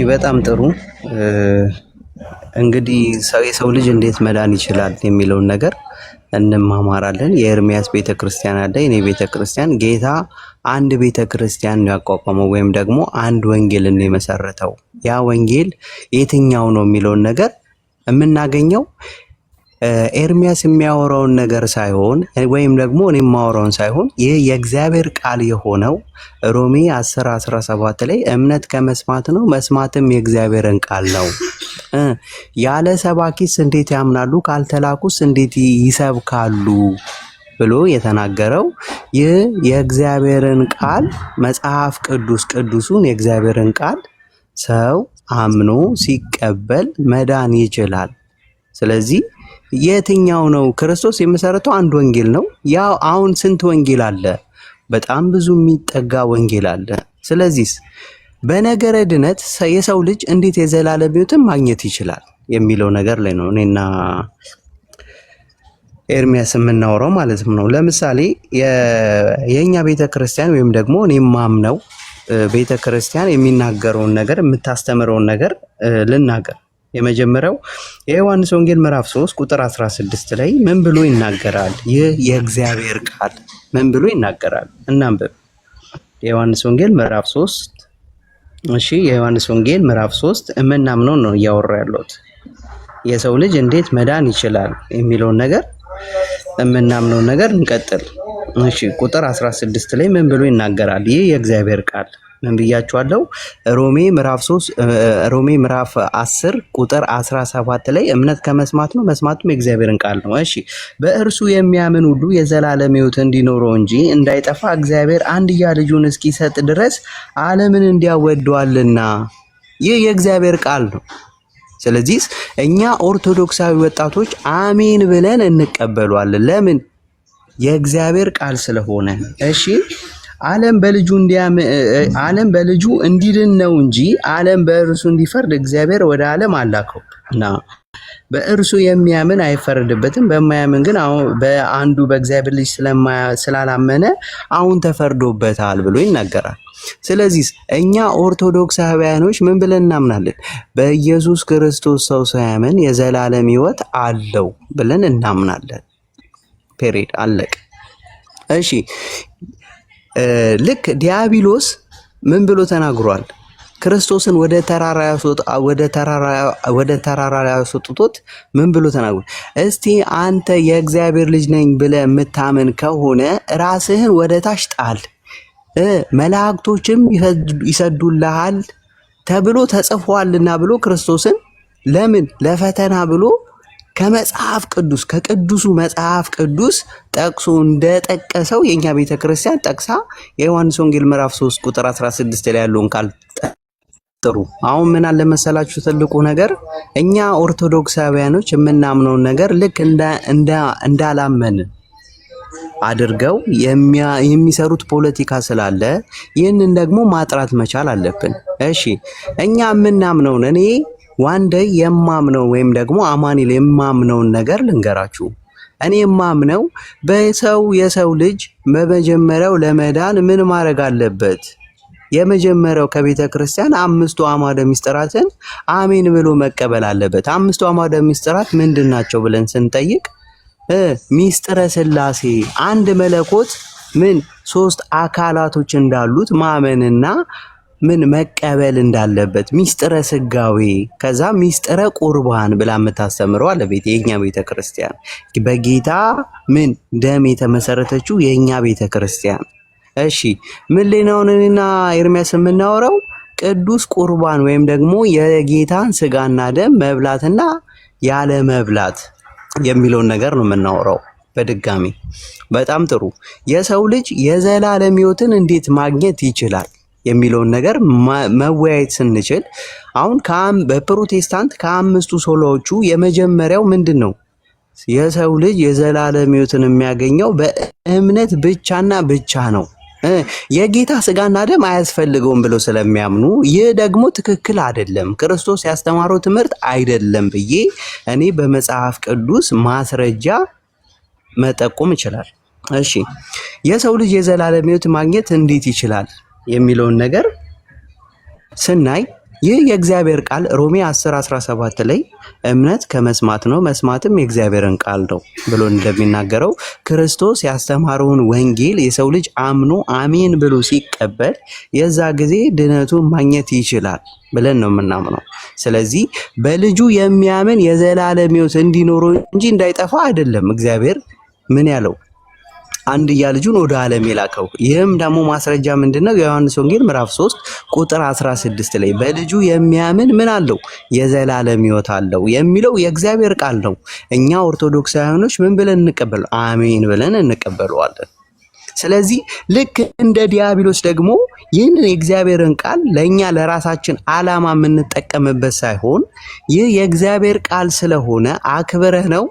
በጣም ጥሩ። እንግዲህ የሰው ልጅ እንዴት መዳን ይችላል የሚለውን ነገር እንማማራለን። የኤርሚያስ ቤተክርስቲያን አለ፣ የኔ ቤተክርስቲያን። ጌታ አንድ ቤተክርስቲያን ያቋቋመው ወይም ደግሞ አንድ ወንጌልን የመሰረተው ያ ወንጌል የትኛው ነው የሚለውን ነገር የምናገኘው ኤርሚያስ የሚያወራውን ነገር ሳይሆን ወይም ደግሞ እኔ የማወራውን ሳይሆን ይህ የእግዚአብሔር ቃል የሆነው ሮሜ 10:17 ላይ እምነት ከመስማት ነው፣ መስማትም የእግዚአብሔርን ቃል ነው። ያለ ሰባኪስ እንዴት ያምናሉ? ካልተላኩስ እንዴት ይሰብካሉ? ብሎ የተናገረው ይህ የእግዚአብሔርን ቃል መጽሐፍ ቅዱሱን የእግዚአብሔርን ቃል ሰው አምኖ ሲቀበል መዳን ይችላል። ስለዚህ የትኛው ነው? ክርስቶስ የመሰረተው አንድ ወንጌል ነው። ያው አሁን ስንት ወንጌል አለ? በጣም ብዙ የሚጠጋ ወንጌል አለ። ስለዚህ በነገረ ድነት የሰው ልጅ እንዴት የዘላለም ሕይወትን ማግኘት ይችላል የሚለው ነገር ላይ ነው እኔና ኤርሚያስ የምናወራው ማለት ነው። ለምሳሌ የኛ ቤተክርስቲያን ወይም ደግሞ እኔ ማምነው ቤተክርስቲያን የሚናገረውን ነገር የምታስተምረውን ነገር ልናገር። የመጀመሪያው የዮሐንስ ወንጌል ምዕራፍ 3 ቁጥር 16 ላይ ምን ብሎ ይናገራል? ይህ የእግዚአብሔር ቃል ምን ብሎ ይናገራል? እናንብብ። የዮሐንስ ወንጌል ምዕራፍ 3 እሺ፣ የዮሐንስ ወንጌል ምዕራፍ 3 የምናምነው ነው እያወራ ያለሁት። የሰው ልጅ እንዴት መዳን ይችላል የሚለውን ነገር የምናምነው ነገር እንቀጥል። እሺ፣ ቁጥር 16 ላይ ምን ብሎ ይናገራል? ይህ የእግዚአብሔር ቃል ምን ብያችኋለሁ? ሮሜ ምዕራፍ 10 ቁጥር 17 ላይ እምነት ከመስማት ነው፣ መስማቱም የእግዚአብሔርን ቃል ነው። እሺ፣ በእርሱ የሚያምን ሁሉ የዘላለም ሕይወት እንዲኖረው እንጂ እንዳይጠፋ እግዚአብሔር አንድያ ልጁን እስኪሰጥ ድረስ ዓለምን እንዲያወደዋልና። ይህ የእግዚአብሔር ቃል ነው። ስለዚህ እኛ ኦርቶዶክሳዊ ወጣቶች አሜን ብለን እንቀበሏለን። ለምን? የእግዚአብሔር ቃል ስለሆነ። እሺ፣ ዓለም በልጁ እንዲድን ነው እንጂ ዓለም በእርሱ እንዲፈርድ እግዚአብሔር ወደ ዓለም አላከው እና በእርሱ የሚያምን አይፈረድበትም። በማያምን ግን በአንዱ በእግዚአብሔር ልጅ ስላላመነ አሁን ተፈርዶበታል ብሎ ይናገራል። ስለዚህ እኛ ኦርቶዶክሳውያኖች ምን ብለን እናምናለን? በኢየሱስ ክርስቶስ ሰው ሳያምን የዘላለም ሕይወት አለው ብለን እናምናለን። ፔሬድ አለቅ። እሺ፣ ልክ ዲያብሎስ ምን ብሎ ተናግሯል? ክርስቶስን ወደ ተራራ ያስወጡት ምን ብሎ ተናግሯል? እስቲ አንተ የእግዚአብሔር ልጅ ነኝ ብለህ የምታምን ከሆነ ራስህን ወደ ታች ጣል፣ መላእክቶችም ይሰዱልሃል ተብሎ ተጽፏልና ብሎ ክርስቶስን ለምን ለፈተና ብሎ ከመጽሐፍ ቅዱስ ከቅዱሱ መጽሐፍ ቅዱስ ጠቅሶ እንደጠቀሰው የኛ ቤተክርስቲያን ጠቅሳ የዮሐንስ ወንጌል ምዕራፍ 3 ቁጥር 16 ላይ ያለውን ቃል ጥሩ። አሁን ምን አለ መሰላችሁ? ትልቁ ነገር እኛ ኦርቶዶክሳውያኖች የምናምነውን ነገር ልክ እንዳላመን አድርገው የሚሰሩት ፖለቲካ ስላለ ይህንን ደግሞ ማጥራት መቻል አለብን። እሺ፣ እኛ የምናምነውን እኔ ዋንደይ የማምነው ወይም ደግሞ አማኑኤል የማምነውን ነገር ልንገራችሁ። እኔ የማምነው የሰው ልጅ በመጀመሪያው ለመዳን ምን ማድረግ አለበት? የመጀመሪያው ከቤተ ክርስቲያን 5ቱ አዕማደ ምስጢራትን አሜን ብሎ መቀበል አለበት። 5ቱ አዕማደ ምስጢራት ምንድናቸው ብለን ስንጠይቅ ሚስጥረ ሥላሴ አንድ መለኮት ምን 3 አካላቶች እንዳሉት ማመንና ምን መቀበል እንዳለበት፣ ሚስጥረ ስጋዌ፣ ከዛ ሚስጥረ ቁርባን ብላ የምታስተምረው አለ የኛ ቤተክርስቲያን። በጌታ ምን ደም የተመሰረተችው የኛ ቤተክርስቲያን። እሺ፣ ምን ላይ ነው እኔና ኤርሚያስ የምናወራው? ቅዱስ ቁርባን ወይም ደግሞ የጌታን ስጋና ደም መብላትና ያለ መብላት የሚለውን ነገር ነው የምናወራው። በድጋሚ በጣም ጥሩ። የሰው ልጅ የዘላለም ሕይወትን እንዴት ማግኘት ይችላል የሚለውን ነገር መወያየት ስንችል አሁን በፕሮቴስታንት ከ5ቱ ሶላዎቹ የመጀመሪያው ምንድን ነው? የሰው ልጅ የዘላለም ሕይወትን የሚያገኘው በእምነት ብቻና ብቻ ነው። የጌታ ስጋና ደም አያስፈልገውም ብለው ስለሚያምኑ ይህ ደግሞ ትክክል አይደለም፣ ክርስቶስ ያስተማረው ትምህርት አይደለም ብዬ እኔ በመጽሐፍ ቅዱስ ማስረጃ መጠቆም ይችላል። እሺ፣ የሰው ልጅ የዘላለም ሕይወት ማግኘት እንዴት ይችላል የሚለውን ነገር ስናይ ይህ የእግዚአብሔር ቃል ሮሜ 10:17 ላይ እምነት ከመስማት ነው መስማትም የእግዚአብሔርን ቃል ነው ብሎ እንደሚናገረው ክርስቶስ ያስተማረውን ወንጌል የሰው ልጅ አምኖ አሜን ብሎ ሲቀበል የዛ ጊዜ ድነቱን ማግኘት ይችላል ብለን ነው የምናምነው። ስለዚህ በልጁ የሚያምን የዘላለም ሕይወት እንዲኖረው እንጂ እንዳይጠፋ አይደለም እግዚአብሔር ምን ያለው አንድያ ልጁን ወደ ዓለም የላከው። ይህም ደግሞ ማስረጃ ምንድነው? የዮሐንስ ወንጌል ምዕራፍ 3 ቁጥር 16 ላይ በልጁ የሚያምን ምን አለው? የዘላለም ሕይወት አለው የሚለው የእግዚአብሔር ቃል ነው። እኛ ኦርቶዶክሳውያኖች ምን ብለን እንቀበለው? አሜን ብለን እንቀበለዋለን። ስለዚህ ልክ እንደ ዲያብሎስ ደግሞ ይህንን የእግዚአብሔርን ቃል ለኛ ለራሳችን ዓላማ የምንጠቀምበት ሳይሆን ይህ የእግዚአብሔር ቃል ስለሆነ አክብረህ ነው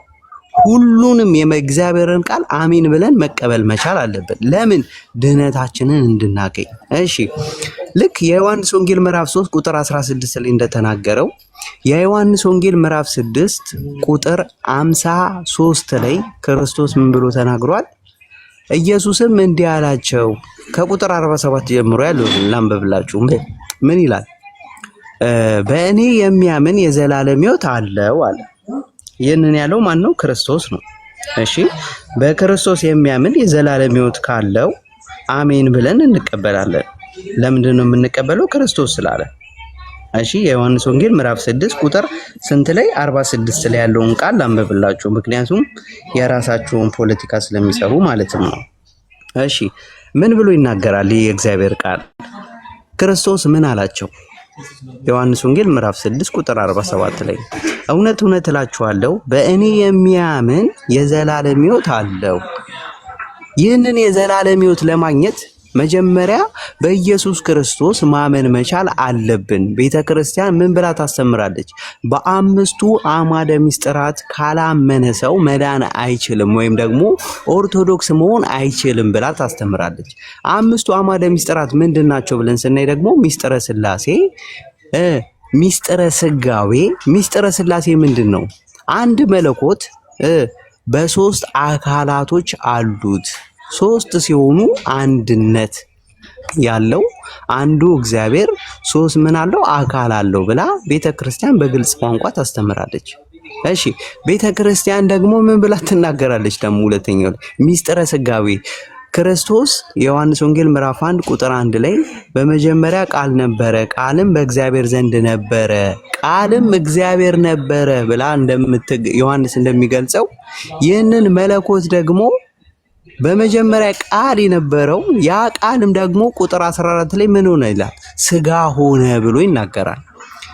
ሁሉንም የእግዚአብሔርን ቃል አሜን ብለን መቀበል መቻል አለብን። ለምን? ድህነታችንን እንድናገኝ። እሺ ልክ የዮሐንስ ወንጌል ምዕራፍ 3 ቁጥር 16 ላይ እንደተናገረው የዮሐንስ ወንጌል ምዕራፍ 6 ቁጥር 53 ላይ ክርስቶስ ምን ብሎ ተናግሯል? ኢየሱስም እንዲህ አላቸው። ከቁጥር 47 ጀምሮ ያለው ላንብብላችሁ። ምን ይላል? በእኔ የሚያምን የዘላለም ሕይወት አለው አለ። ይህንን ያለው ማን ነው? ክርስቶስ ነው። እሺ በክርስቶስ የሚያምን የዘላለም ሕይወት ካለው አሜን ብለን እንቀበላለን። ለምንድን ነው የምንቀበለው? ክርስቶስ ስላለ። እሺ የዮሐንስ ወንጌል ምዕራፍ 6 ቁጥር ስንት ላይ? 46 ላይ ያለውን ቃል ላንብብላችሁ፣ ምክንያቱም የራሳቸውን ፖለቲካ ስለሚሰሩ ማለት ነው። እሺ ምን ብሎ ይናገራል ይህ የእግዚአብሔር ቃል? ክርስቶስ ምን አላቸው? ዮሐንስ ወንጌል ምዕራፍ 6 ቁጥር 47 ላይ እውነት እውነት እላችኋለሁ በእኔ የሚያምን የዘላለም ሕይወት አለው። ይህንን የዘላለም ሕይወት ለማግኘት መጀመሪያ በኢየሱስ ክርስቶስ ማመን መቻል አለብን። ቤተክርስቲያን ምን ብላ ታስተምራለች? በአምስቱ አዕማደ ምስጢራት ካላመነ ሰው መዳን አይችልም ወይም ደግሞ ኦርቶዶክስ መሆን አይችልም ብላ ታስተምራለች። አምስቱ አዕማደ ምስጢራት ምንድናቸው ብለን ስናይ ደግሞ ምስጢረ ሥላሴ፣ ምስጢረ ሥጋዌ። ምስጢረ ሥላሴ ምንድነው? አንድ መለኮት በሶስት አካላቶች አሉት። ሶስት ሲሆኑ አንድነት ያለው አንዱ እግዚአብሔር ሶስት ምን አለው? አካል አለው ብላ ቤተክርስቲያን በግልጽ ቋንቋ ታስተምራለች። እሺ ቤተክርስቲያን ደግሞ ምን ብላ ትናገራለች? ደግሞ ሁለተኛው ምስጢረ ሥጋዌ ክርስቶስ የዮሐንስ ወንጌል ምዕራፍ 1 ቁጥር 1 ላይ በመጀመሪያ ቃል ነበረ፣ ቃልም በእግዚአብሔር ዘንድ ነበረ፣ ቃልም እግዚአብሔር ነበረ ብላ ዮሐንስ እንደሚገልጸው ይህንን መለኮት ደግሞ በመጀመሪያ ቃል የነበረው ያ ቃልም ደግሞ ቁጥር 14 ላይ ምን ሆነ ይላል? ስጋ ሆነ ብሎ ይናገራል።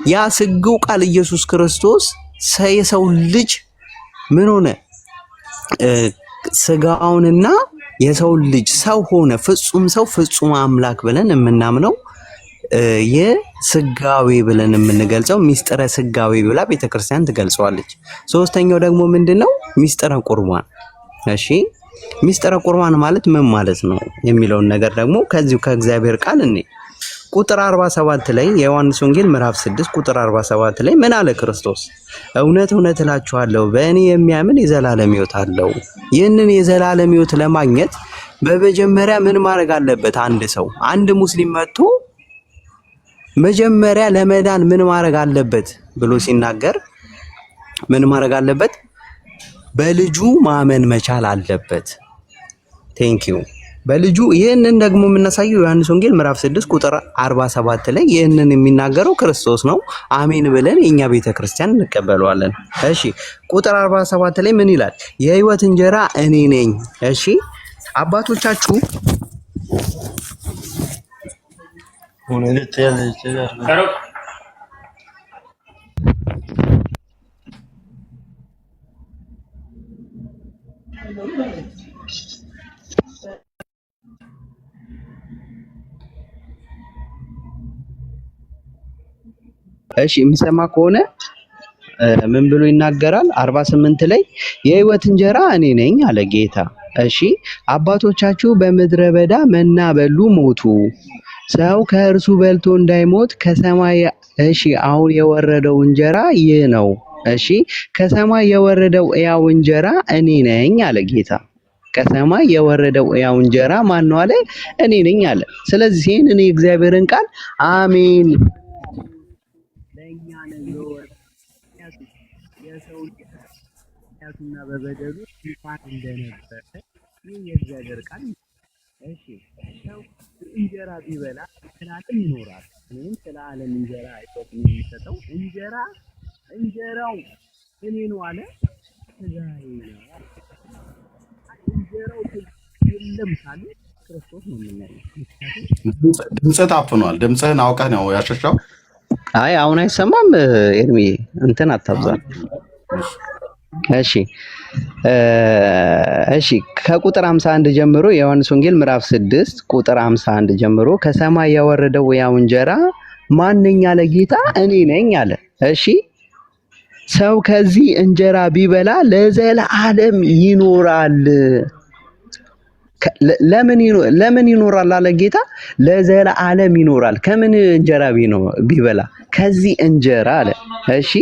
ያ ስጋው ቃል ኢየሱስ ክርስቶስ የሰው ልጅ ምን ሆነ? ስጋውንና የሰው ልጅ ሰው ሆነ። ፍጹም ሰው ፍጹም አምላክ ብለን የምናምነው የሥጋዌ ብለን የምንገልጸው ምስጢረ ሥጋዌ ብላ ቤተክርስቲያን ትገልጸዋለች። ሶስተኛው ደግሞ ምንድነው? ምስጢረ ቁርባን። እሺ ምስጢረ ቁርባን ማለት ምን ማለት ነው የሚለውን ነገር ደግሞ ከዚሁ ከእግዚአብሔር ቃል እኔ ቁጥር 47 ላይ የዮሐንስ ወንጌል ምዕራፍ 6 ቁጥር 47 ላይ ምን አለ ክርስቶስ? እውነት እውነት እላችኋለሁ በእኔ የሚያምን የዘላለም ሕይወት አለው። ይህንን የዘላለም ሕይወት ለማግኘት በመጀመሪያ ምን ማድረግ አለበት? አንድ ሰው አንድ ሙስሊም መጥቶ መጀመሪያ ለመዳን ምን ማድረግ አለበት ብሎ ሲናገር ምን ማድረግ አለበት? በልጁ ማመን መቻል አለበት። ቴንኪዩ በልጁ። ይህንን ደግሞ የምናሳየው ዮሐንስ ወንጌል ምዕራፍ 6 ቁጥር 47 ላይ ይህንን የሚናገረው ክርስቶስ ነው። አሜን ብለን የኛ ቤተክርስቲያን እንቀበለዋለን። እሺ ቁጥር 47 ላይ ምን ይላል? የሕይወት እንጀራ እኔ ነኝ። እሺ አባቶቻችሁ እሺ የሚሰማ ከሆነ ምን ብሎ ይናገራል? 48 ላይ የሕይወት እንጀራ እኔ ነኝ አለ ጌታ። እሺ አባቶቻችሁ በምድረ በዳ መና በሉ ሞቱ። ሰው ከእርሱ በልቶ እንዳይሞት ከሰማይ እሺ አሁን የወረደው እንጀራ ይህ ነው። እሺ ከሰማይ የወረደው ሕያው እንጀራ እኔ ነኝ አለ ጌታ። ከሰማይ የወረደው ሕያው እንጀራ ማን ነው አለ? እኔ ነኝ አለ። ስለዚህ ይህንን የእግዚአብሔርን ቃል አሜን በኃጢአቱና በበደሉ እንኳን እንደነበረ ይህ የእግዚአብሔር ቃል። እሺ ሰው እንጀራ ቢበላ ስላለም ይኖራል። እኔም ስለ ዓለም እንጀራ አይቆጥም የሚሰጠው እንጀራው እኔ ነው አለ። ስጋዬ ነው። እንጀራው የለም ካለ ክርስቶስ ነው የምናየው። ድምፅህ ታፍኗል። ድምፅህን አውቀህ ነው ያሸሻው? አይ አሁን አይሰማም። ኤርሚ እንትን አታብዛ። እሺ ከቁጥር 51 ጀምሮ የዮሐንስ ወንጌል ምዕራፍ 6 ቁጥር 51 ጀምሮ ከሰማይ ያወረደው ያው እንጀራ ማንኛ ለጌታ እኔ ነኝ አለ። እሺ ሰው ከዚህ እንጀራ ቢበላ ለዘላለም ይኖራል። ለምን ይኖራል አለ ጌታ? ለዘላለም ይኖራል። ከምን እንጀራ ቢበላ? ከዚህ እንጀራ አለ። እሺ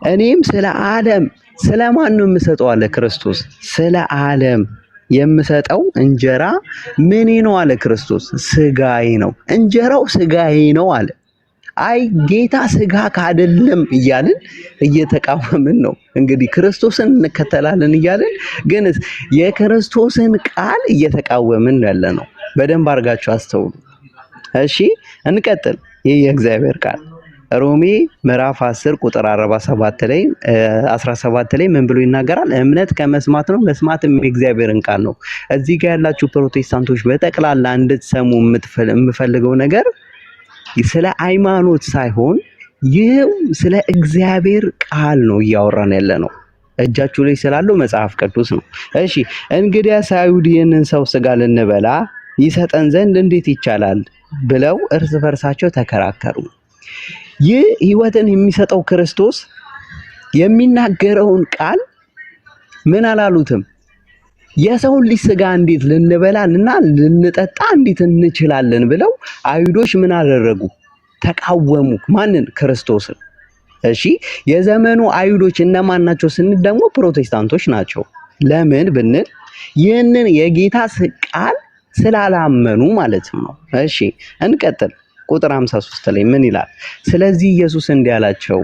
እኔም ስለ ዓለም ስለማን ነው የምሰጠው አለ ክርስቶስ። ስለ ዓለም የምሰጠው እንጀራ ምን ነው አለ ክርስቶስ? ስጋዬ ነው። እንጀራው ስጋዬ ነው አለ። አይ ጌታ ስጋ ካደለም እያልን እየተቃወምን ነው። እንግዲህ ክርስቶስን እንከተላለን እያልን ግን የክርስቶስን ቃል እየተቃወምን ያለ ነው። በደንብ አድርጋችሁ አስተውሉ። እሺ እንቀጥል። ይህ የእግዚአብሔር ቃል ሮሜ ምዕራፍ 10 ቁጥር 47 ላይ 17 ላይ ምን ብሎ ይናገራል? እምነት ከመስማት ነው፣ መስማትም የእግዚአብሔርን ቃል ነው። እዚህ ጋር ያላችሁ ፕሮቴስታንቶች በጠቅላላ እንድትሰሙ የምፈልገው ነገር ስለ ሃይማኖት ሳይሆን ይህ ስለ እግዚአብሔር ቃል ነው እያወራን ያለ ነው። እጃችሁ ላይ ስላለው መጽሐፍ ቅዱስ ነው። እሺ እንግዲያስ አይሁድ ይህንን ሰው ስጋ ልንበላ ይሰጠን ዘንድ እንዴት ይቻላል ብለው እርስ በርሳቸው ተከራከሩ። ይህ ሕይወትን የሚሰጠው ክርስቶስ የሚናገረውን ቃል ምን አላሉትም? የሰውን ልጅ ስጋ እንዴት ልንበላና ልንጠጣ እንዴት እንችላለን ብለው አይሁዶች ምን አደረጉ? ተቃወሙ። ማንን? ክርስቶስን። እሺ የዘመኑ አይሁዶች እነማን ናቸው ስንል ደግሞ ፕሮቴስታንቶች ናቸው። ለምን ብንል ይህንን የጌታ ቃል ስላላመኑ ማለት ነው። እሺ እንቀጥል። ቁጥር 53 ላይ ምን ይላል? ስለዚህ ኢየሱስ እንዲህ አላቸው፣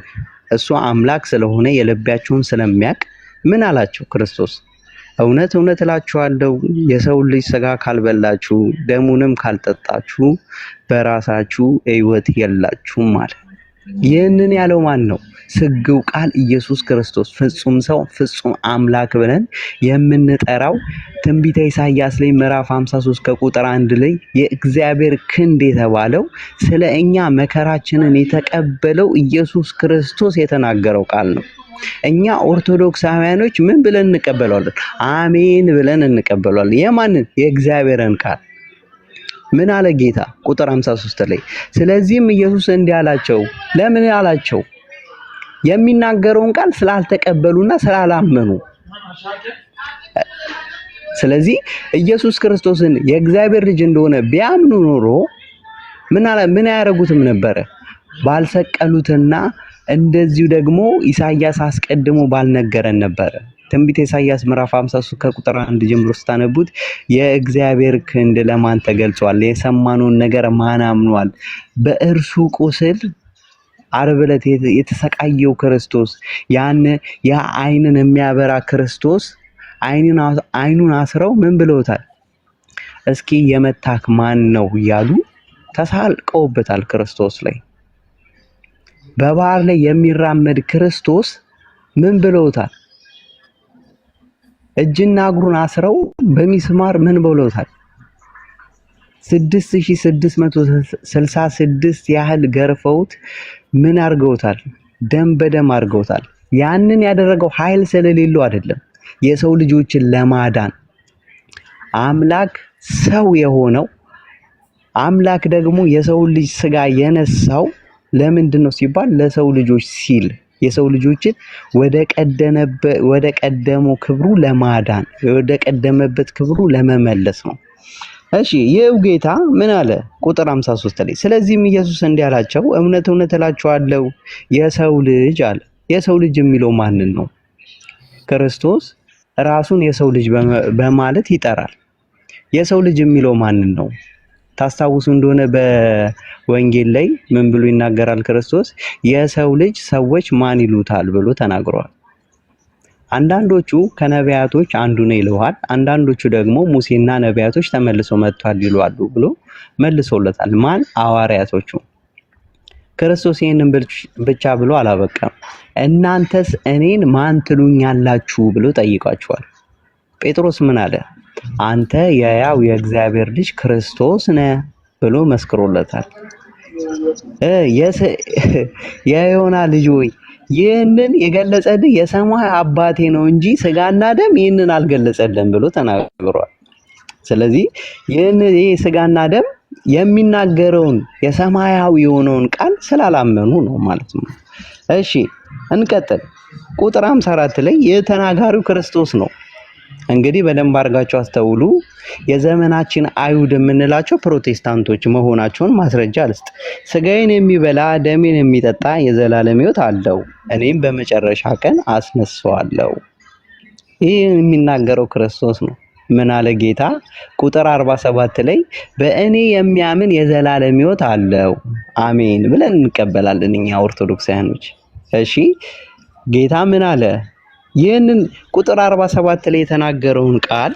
እሱ አምላክ ስለሆነ የልባቸውን ስለሚያውቅ ምን አላቸው ክርስቶስ? እውነት እውነት እላችኋለሁ የሰው ልጅ ስጋ ካልበላችሁ ደሙንም ካልጠጣችሁ በራሳችሁ ሕይወት የላችሁም አለ። ይህንን ያለው ማን ነው? ስግው ቃል ኢየሱስ ክርስቶስ ፍጹም ሰው ፍጹም አምላክ ብለን የምንጠራው ትንቢተ ኢሳይያስ ላይ ምዕራፍ 53 ከቁጥር 1 ላይ የእግዚአብሔር ክንድ የተባለው ስለ እኛ መከራችንን የተቀበለው ኢየሱስ ክርስቶስ የተናገረው ቃል ነው። እኛ ኦርቶዶክሳውያኖች ምን ብለን እንቀበለዋለን? አሜን ብለን እንቀበለዋለን። የማንን? የእግዚአብሔርን ቃል። ምን አለ ጌታ? ቁጥር 53 ላይ ስለዚህም ኢየሱስ እንዲህ አላቸው። ለምን አላቸው? የሚናገረውን ቃል ስላልተቀበሉና ስላላመኑ። ስለዚህ ኢየሱስ ክርስቶስን የእግዚአብሔር ልጅ እንደሆነ ቢያምኑ ኖሮ ምን ያደርጉትም ነበረ? ባልሰቀሉትና እንደዚሁ ደግሞ ኢሳይያስ አስቀድሞ ባልነገረን ነበረ። ትንቢተ ኢሳይያስ ምዕራፍ 53 ከቁጥር 1 ጀምሮ ስታነቡት የእግዚአብሔር ክንድ ለማን ተገልጿል? የሰማነውን ነገር ማን አምኗል? በእርሱ ቁስል ዓርብ ዕለት የተሰቃየው ክርስቶስ ያ ዓይንን የሚያበራ ክርስቶስ ዓይኑን አስረው ምን ብለውታል? እስኪ የመታክ ማን ነው እያሉ ተሳልቀውበታል ክርስቶስ ላይ። በባህር ላይ የሚራመድ ክርስቶስ ምን ብለውታል? እጅና እግሩን አስረው በሚስማር ምን ብለውታል? 6666 ያህል ገርፈውት ምን አድርገውታል? ደም በደም አድርገውታል። ያንን ያደረገው ኃይል ስለሌለው አይደለም፣ የሰው ልጆችን ለማዳን አምላክ ሰው የሆነው አምላክ ደግሞ የሰው ልጅ ስጋ የነሳው ለምንድን ነው ሲባል ለሰው ልጆች ሲል የሰው ልጆችን ወደ ቀደመው ክብሩ ለማዳን ወደ ቀደመበት ክብሩ ለመመለስ ነው። እሺ ይኸው ጌታ ምን አለ? ቁጥር 53 ላይ ስለዚህም ኢየሱስ እንዲህ አላቸው፣ እውነት እውነት እላችኋለሁ የሰው ልጅ አለ። የሰው ልጅ የሚለው ማንን ነው? ክርስቶስ ራሱን የሰው ልጅ በማለት ይጠራል። የሰው ልጅ የሚለው ማንን ነው? ታስታውሱ እንደሆነ በወንጌል ላይ ምን ብሎ ይናገራል ክርስቶስ? የሰው ልጅ ሰዎች ማን ይሉታል ብሎ ተናግሯል። አንዳንዶቹ ከነቢያቶች አንዱ ነው ይለዋል፣ አንዳንዶቹ ደግሞ ሙሴና ነቢያቶች ተመልሰው መጥቷል ይላሉ ብሎ መልሶለታል። ማን? ሐዋርያቶቹ። ክርስቶስ ይህንን ብቻ ብሎ አላበቃም። እናንተስ እኔን ማን ትሉኛላችሁ ብሎ ጠይቋቸዋል። ጴጥሮስ ምን አለ? አንተ የሕያው የእግዚአብሔር ልጅ ክርስቶስ ነህ ብሎ መስክሮለታል። የዮና ልጅ ሆይ ይህንን የገለጸልህ የሰማይ አባቴ ነው እንጂ ስጋና ደም ይህንን አልገለጸልህም ብሎ ተናግሯል። ስለዚህ ይህ ስጋና ደም የሚናገረውን የሰማያዊ የሆነውን ቃል ስላላመኑ ነው ማለት ነው። እሺ እንቀጥል። ቁጥር 54 ላይ የተናጋሪው ክርስቶስ ነው። እንግዲህ በደንብ አድርጋችሁ አስተውሉ። የዘመናችን አይሁድ የምንላቸው ፕሮቴስታንቶች መሆናቸውን ማስረጃ ልስጥ። ስጋዬን የሚበላ ደሜን የሚጠጣ የዘላለም ሕይወት አለው፣ እኔም በመጨረሻ ቀን አስነሳዋለሁ። ይህ የሚናገረው ክርስቶስ ነው። ምን አለ ጌታ? ቁጥር 47 ላይ በእኔ የሚያምን የዘላለም ሕይወት አለው፣ አሜን ብለን እንቀበላለን እኛ ኦርቶዶክሳውያኖች። እሺ ጌታ ምን አለ? ይህንን ቁጥር 47 ላይ የተናገረውን ቃል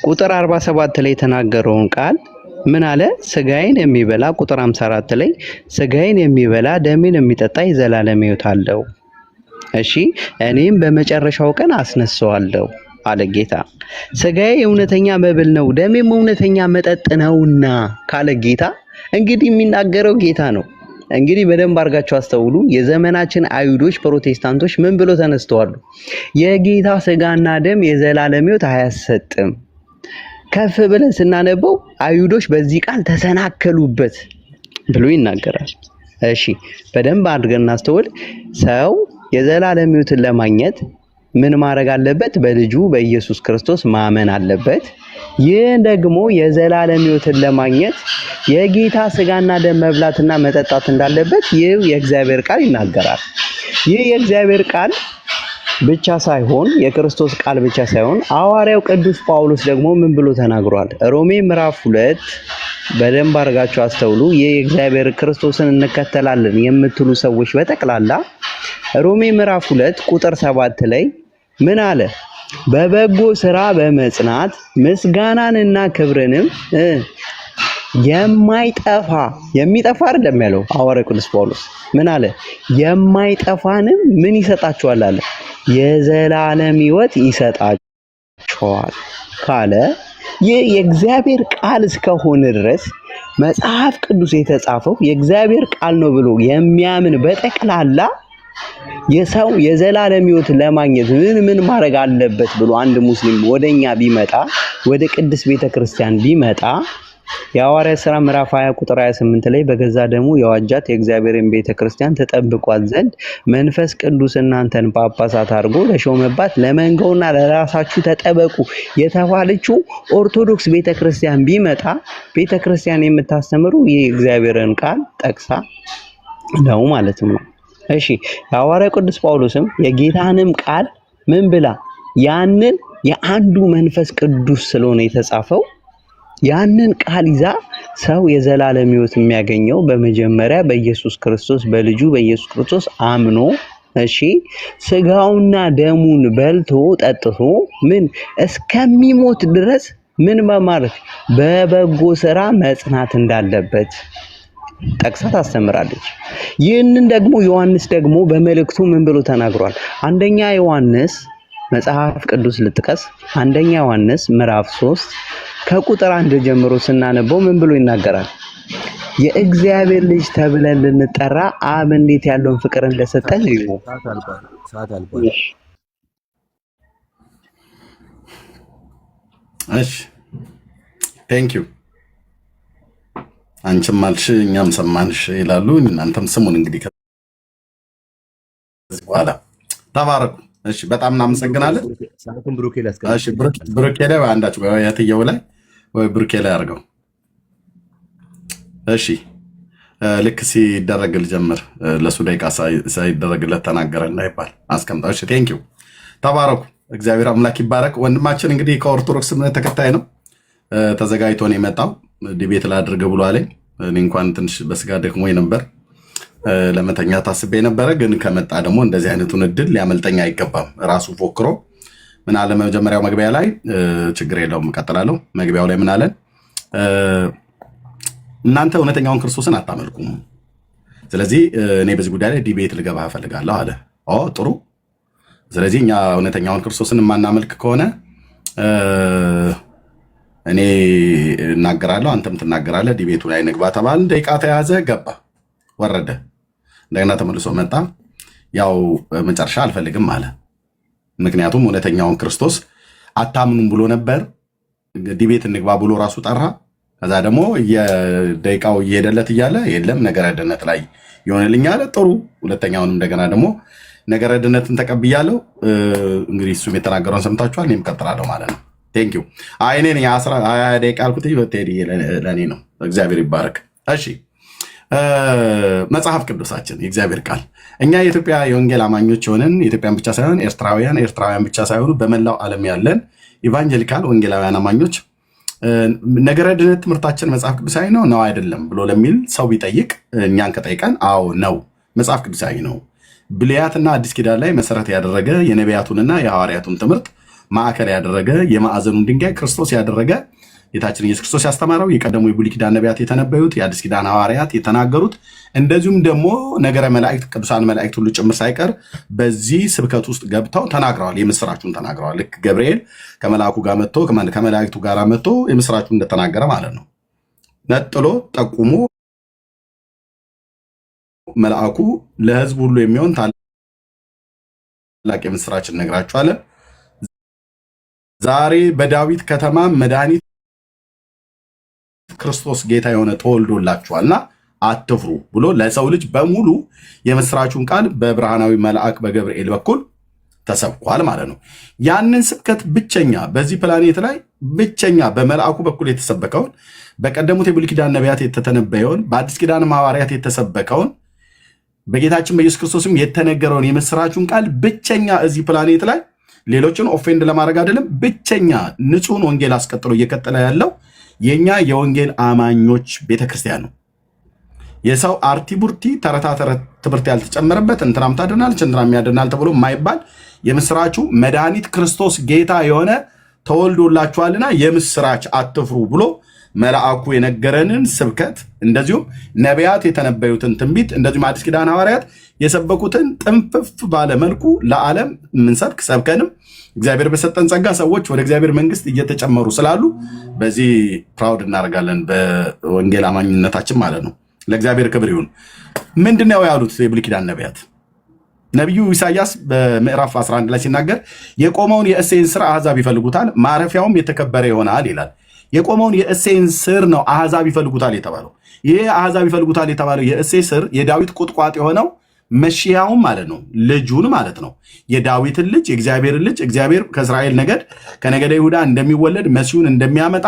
ቁጥር 47 ላይ የተናገረውን ቃል ምን አለ? ስጋዬን የሚበላ ቁጥር 54 ላይ ስጋዬን የሚበላ ደሜን የሚጠጣ የዘላለም ሕይወት አለው፣ እኔም በመጨረሻው ቀን አስነሳዋለሁ አለ ጌታ። ስጋዬ እውነተኛ መብል ነው፣ ደሜም እውነተኛ መጠጥ ነውና ካለ ጌታ እንግዲህ የሚናገረው ጌታ ነው። እንግዲህ በደንብ አድርጋችሁ አስተውሉ። የዘመናችን አይሁዶች ፕሮቴስታንቶች ምን ብሎ ተነስተዋል? የጌታ ስጋና ደም የዘላለም ሕይወት አያሰጥም። ከፍ ብለን ስናነበው አይሁዶች በዚህ ቃል ተሰናከሉበት ብሎ ይናገራል። እሺ በደንብ አድርገን እናስተውል። ሰው የዘላለም ሕይወትን ለማግኘት ምን ማድረግ አለበት? በልጁ በኢየሱስ ክርስቶስ ማመን አለበት። ይህ ደግሞ የዘላለም ሕይወትን ለማግኘት የጌታ ስጋና ደም መብላትና መጠጣት እንዳለበት ይህ የእግዚአብሔር ቃል ይናገራል። ይህ የእግዚአብሔር ቃል ብቻ ሳይሆን የክርስቶስ ቃል ብቻ ሳይሆን ሐዋርያው ቅዱስ ጳውሎስ ደግሞ ምን ብሎ ተናግሯል? ሮሜ ምዕራፍ 2 በደንብ አድርጋችሁ አስተውሉ። ይህ የእግዚአብሔር ክርስቶስን እንከተላለን የምትሉ ሰዎች በጠቅላላ ሮሜ ምዕራፍ 2 ቁጥር 7 ላይ ምን አለ? በበጎ ስራ በመጽናት ምስጋናንና ክብርንም የሚጠፋ አይደለም ያለው ሐዋርያው ቅዱስ ጳውሎስ ምን አለ? የማይጠፋንም ምን ይሰጣችኋል አለ? የዘላለም ሕይወት ይሰጣችኋል ካለ ይህ የእግዚአብሔር ቃል እስከሆነ ድረስ መጽሐፍ ቅዱስ የተጻፈው የእግዚአብሔር ቃል ነው ብሎ የሚያምን በጠቅላላ የሰው የዘላለም ሕይወት ለማግኘት ምን ማድረግ አለበት ብሎ አንድ ሙስሊም ወደኛ ቢመጣ ወደ ቅድስት ቤተክርስቲያን ቢመጣ የሐዋርያት ሥራ ምዕራፍ 20 ቁጥር 28 ላይ በገዛ ደሙ የዋጃት የእግዚአብሔርን ቤተክርስቲያን ተጠብቋት ዘንድ መንፈስ ቅዱስ እናንተን ጳጳሳት አድርጎ ለሾመባት ለመንጋውና ለራሳችሁ ተጠበቁ የተባለችው ኦርቶዶክስ ቤተክርስቲያን ቢመጣ ቤተክርስቲያን የምታስተምሩ የእግዚአብሔርን ቃል ጠቅሳ ነው ማለት ነው። እሺ የሐዋርያው ቅዱስ ጳውሎስም የጌታንም ቃል ምን ብላ ያንን የአንዱ መንፈስ ቅዱስ ስለሆነ የተጻፈው ያንን ቃል ይዛ ሰው የዘላለም ሕይወት የሚያገኘው በመጀመሪያ በኢየሱስ ክርስቶስ በልጁ በኢየሱስ ክርስቶስ አምኖ ስጋውና ደሙን በልቶ ጠጥቶ ምን እስከሚሞት ድረስ ምን በማለት በበጎ ስራ መጽናት እንዳለበት ጠቅሳ ታስተምራለች። ይህንን ደግሞ ዮሐንስ ደግሞ በመልእክቱ ምን ብሎ ተናግሯል? አንደኛ ዮሐንስ መጽሐፍ ቅዱስ ልጥቀስ። አንደኛ ዮሐንስ ምዕራፍ 3 ከቁጥር 1 ጀምሮ ስናነበው ምን ብሎ ይናገራል? የእግዚአብሔር ልጅ ተብለን ልንጠራ አብ እንዴት ያለውን ፍቅር እንደሰጠን እዩ። እሺ ቴንክ ዩ አንቺም አልሽ እኛም ሰማንሽ ይላሉ። እናንተም ስሙን እንግዲህ ከዚህ በኋላ ተባረኩ። እሺ በጣም እናመሰግናለን። እሺ ብሩኬ ላይ አንዳች ወይ ያትየው ላይ ወይ ብሩኬ ላይ አድርገው። እሺ ልክ ሲደረግ ልጀምር። ለሱ ደቂቃ ሳይደረግለት ተናገረ እንዳይባል አስቀምጣው። እሺ ቴንክ ዩ ተባረኩ። እግዚአብሔር አምላክ ይባረክ። ወንድማችን እንግዲህ ከኦርቶዶክስ እምነት ተከታይ ነው። ተዘጋጅቶ ነው የመጣው። ዲቤት ላድርግ ብሎ አለኝ። እኔ እንኳን ትንሽ በስጋ ደክሞኝ ነበር። ለመተኛ ታስቤ ነበረ፣ ግን ከመጣ ደግሞ እንደዚህ አይነቱን እድል ሊያመልጠኝ አይገባም። ራሱ ፎክሮ ምን አለ መጀመሪያው መግቢያ ላይ ችግር የለውም እቀጥላለሁ። መግቢያው ላይ ምን አለን? እናንተ እውነተኛውን ክርስቶስን አታመልኩም። ስለዚህ እኔ በዚህ ጉዳይ ላይ ዲቤት ልገባ እፈልጋለሁ አለ። ጥሩ። ስለዚህ እኛ እውነተኛውን ክርስቶስን የማናመልክ ከሆነ እኔ እናገራለሁ፣ አንተም ትናገራለህ፣ ዲቤቱ ላይ ንግባ ተባል። ደቂቃ ተያዘ፣ ገባ፣ ወረደ፣ እንደገና ተመልሶ መጣ። ያው መጨረሻ አልፈልግም አለ። ምክንያቱም እውነተኛውን ክርስቶስ አታምኑም ብሎ ነበር። ዲቤት እንግባ ብሎ ራሱ ጠራ። ከዛ ደግሞ የደቂቃው እየሄደለት እያለ የለም ነገረ ድነት ላይ ይሆንልኝ አለ። ጥሩ። ሁለተኛውንም እንደገና ደግሞ ነገረ ድነትን ተቀብያለሁ። እንግዲህ እሱም የተናገረውን ሰምታችኋል። እኔም እቀጥላለሁ ማለት ነው። ቴንክ ዩ። እኔ 20 ደቂቃ አልኩት ለእኔ ነው። እግዚአብሔር ይባረክ። እሺ፣ መጽሐፍ ቅዱሳችን የእግዚአብሔር ቃል እኛ የኢትዮጵያ የወንጌል አማኞች የሆንን ኢትዮጵያን ብቻ ሳይሆን ኤርትራውያን ብቻ ሳይሆኑ በመላው ዓለም ያለን ኢቫንጀሊካል ወንጌላውያን አማኞች ነገረ ድነት ትምህርታችን መጽሐፍ ቅዱሳዊ ነው አይደለም ብሎ ለሚል ሰው ቢጠይቅ እኛን ከጠይቀን አዎ ነው፣ መጽሐፍ ቅዱሳዊ ነው። ብሉያትና አዲስ ኪዳን ላይ መሰረት ያደረገ የነቢያቱንና የሐዋርያቱን ትምህርት ማዕከል ያደረገ የማዕዘኑን ድንጋይ ክርስቶስ ያደረገ ጌታችን ኢየሱስ ክርስቶስ ያስተማረው የቀደሙ የብሉይ ኪዳን ነቢያት የተነበዩት የአዲስ ኪዳን ሐዋርያት የተናገሩት እንደዚሁም ደግሞ ነገረ መላእክት ቅዱሳን መላእክት ሁሉ ጭምር ሳይቀር በዚህ ስብከት ውስጥ ገብተው ተናግረዋል። የምስራቹን ተናግረዋል። ልክ ገብርኤል ከመልአኩ ጋር መጥቶ ከመላእክቱ ጋር መጥቶ የምስራቹን እንደተናገረ ማለት ነው። ነጥሎ ጠቁሞ መልአኩ ለሕዝብ ሁሉ የሚሆን ታላቅ የምስራችን ነግራችኋለን። ዛሬ በዳዊት ከተማ መድኃኒት ክርስቶስ ጌታ የሆነ ተወልዶላችኋልና አትፍሩ ብሎ ለሰው ልጅ በሙሉ የምስራቹን ቃል በብርሃናዊ መልአክ በገብርኤል በኩል ተሰብኳል ማለት ነው። ያንን ስብከት ብቸኛ በዚህ ፕላኔት ላይ ብቸኛ በመልአኩ በኩል የተሰበከውን በቀደሙት የብሉይ ኪዳን ነቢያት የተተነበየውን በአዲስ ኪዳን ሐዋርያት የተሰበከውን በጌታችን በኢየሱስ ክርስቶስም የተነገረውን የምስራቹን ቃል ብቸኛ እዚህ ፕላኔት ላይ ሌሎችን ኦፌንድ ለማድረግ አይደለም፣ ብቸኛ ንጹሕን ወንጌል አስቀጥሎ እየቀጠለ ያለው የኛ የወንጌል አማኞች ቤተክርስቲያን ነው። የሰው አርቲ ቡርቲ ተረታ ተረት ትምህርት ያልተጨመረበት እንትናም ታድናለች እንትናም ያድናል ተብሎ የማይባል የምስራቹ መድኃኒት ክርስቶስ ጌታ የሆነ ተወልዶላችኋልና የምስራች አትፍሩ ብሎ መልአኩ የነገረንን ስብከት እንደዚሁም ነቢያት የተነበዩትን ትንቢት እንደዚሁም አዲስ ኪዳን ሐዋርያት የሰበኩትን ጥንፍፍ ባለ መልኩ ለዓለም ምንሰብክ ሰብከንም እግዚአብሔር በሰጠን ጸጋ ሰዎች ወደ እግዚአብሔር መንግስት እየተጨመሩ ስላሉ በዚህ ፕራውድ እናደርጋለን፣ በወንጌል አማኝነታችን ማለት ነው። ለእግዚአብሔር ክብር ይሁን። ምንድነው ያሉት የብሉይ ኪዳን ነቢያት? ነቢዩ ኢሳያስ በምዕራፍ 11 ላይ ሲናገር የቆመውን የእሴይን ስር አሕዛብ ይፈልጉታል፣ ማረፊያውም የተከበረ ይሆናል ይላል። የቆመውን የእሴይን ስር ነው አሕዛብ ይፈልጉታል የተባለው። ይሄ አሕዛብ ይፈልጉታል የተባለው የእሴይ ስር የዳዊት ቁጥቋጥ የሆነው መሺያውን ማለት ነው፣ ልጁን ማለት ነው። የዳዊትን ልጅ የእግዚአብሔርን ልጅ እግዚአብሔር ከእስራኤል ነገድ ከነገደ ይሁዳ እንደሚወለድ መሲሁን እንደሚያመጣ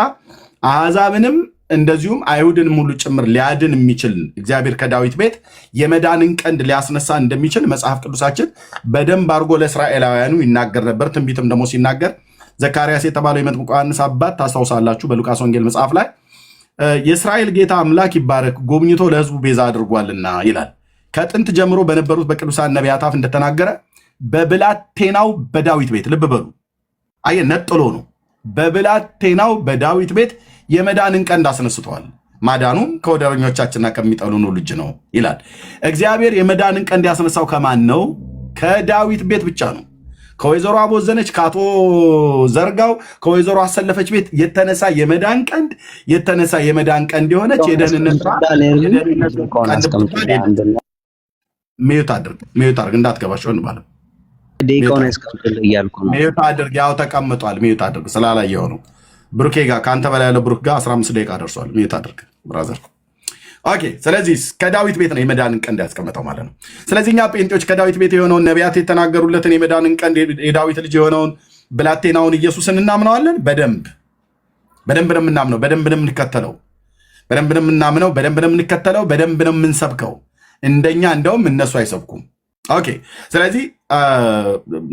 አሕዛብንም እንደዚሁም አይሁድን ሙሉ ጭምር ሊያድን የሚችል እግዚአብሔር ከዳዊት ቤት የመዳንን ቀንድ ሊያስነሳ እንደሚችል መጽሐፍ ቅዱሳችን በደንብ አድርጎ ለእስራኤላውያኑ ይናገር ነበር። ትንቢትም ደግሞ ሲናገር ዘካርያስ የተባለው የመጥምቁ ዮሐንስ አባት ታስታውሳላችሁ። በሉቃስ ወንጌል መጽሐፍ ላይ የእስራኤል ጌታ አምላክ ይባረክ ጎብኝቶ ለሕዝቡ ቤዛ አድርጓልና ይላል። ከጥንት ጀምሮ በነበሩት በቅዱሳን ነቢያት አፍ እንደተናገረ በብላቴናው በዳዊት ቤት፣ ልብ በሉ አየ ነጥሎ ነው፣ በብላቴናው በዳዊት ቤት የመዳንን ቀንድ አስነስተዋል። ማዳኑም ከወደረኞቻችንና ከሚጠሉን ልጅ ነው ይላል። እግዚአብሔር የመዳንን ቀንድ ያስነሳው ከማን ነው? ከዳዊት ቤት ብቻ ነው። ከወይዘሮ አቦዘነች፣ ከአቶ ዘርጋው፣ ከወይዘሮ አሰለፈች ቤት የተነሳ የመዳን ቀንድ የሆነች የደህንነት ሚዩት አድርግ እንዳትገባሽ ባለ ሚዩት አድርግ። ያው ተቀምጧል። ሚዩት አድርግ ስላላየው ነው። ብሩኬ ጋር ከአንተ በላይ ያለው ብሩክ ጋር 15 ደቂቃ ደርሷል። ሚዩት አድርግ ብራዘር። ኦኬ። ስለዚህ ከዳዊት ቤት ነው የመዳንን ቀንድ ያስቀመጠው ማለት ነው። ስለዚህ እኛ ጴንጤዎች ከዳዊት ቤት የሆነውን ነቢያት የተናገሩለትን የመዳንን ቀንድ የዳዊት ልጅ የሆነውን ብላቴናውን ኢየሱስን እናምነዋለን። በደንብ ነው የምናምነው፣ በደንብ ነው የምንከተለው፣ በደንብ ነው የምንሰብከው። እንደኛ እንደውም እነሱ አይሰብኩም። ኦኬ። ስለዚህ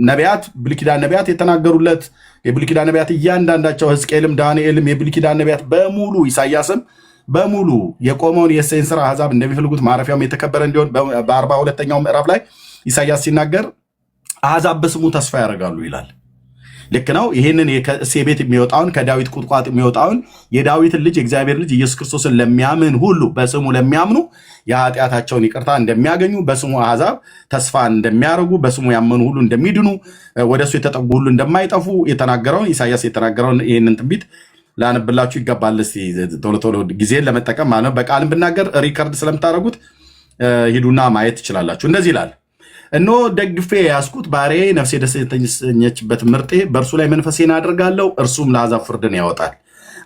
ነቢያት ብሉይ ኪዳን ነቢያት የተናገሩለት የብሉይ ኪዳን ነቢያት እያንዳንዳቸው ሕዝቅኤልም ዳንኤልም የብሉይ ኪዳን ነቢያት በሙሉ ኢሳያስም በሙሉ የቆመውን የእሴይን ሥር አሕዛብ እንደሚፈልጉት ማረፊያውም የተከበረ እንዲሆን በ42ኛው ምዕራፍ ላይ ኢሳይያስ ሲናገር አሕዛብ በስሙ ተስፋ ያደርጋሉ ይላል። ልክ ነው። ይህንን ከእሴይ ቤት የሚወጣውን ከዳዊት ቁጥቋጥ የሚወጣውን የዳዊትን ልጅ የእግዚአብሔር ልጅ ኢየሱስ ክርስቶስን ለሚያምን ሁሉ በስሙ ለሚያምኑ የኃጢአታቸውን ይቅርታ እንደሚያገኙ በስሙ አሕዛብ ተስፋ እንደሚያደርጉ በስሙ ያመኑ ሁሉ እንደሚድኑ ወደሱ የተጠጉ ሁሉ እንደማይጠፉ የተናገረውን ኢሳይያስ የተናገረውን ይህንን ትንቢት ላነብላችሁ ይገባል። እስቲ ቶሎ ቶሎ ጊዜን ለመጠቀም ማለት ነው። በቃልም ብናገር ሪከርድ ስለምታደርጉት ሂዱና ማየት ትችላላችሁ። እንደዚህ ይላል፣ እነሆ ደግፌ የያዝኩት ባሪያዬ፣ ነፍሴ ደስ የተሰኘችበት ምርጤ፣ በእርሱ ላይ መንፈሴን አድርጋለሁ፣ እርሱም ለአሕዛብ ፍርድን ያወጣል።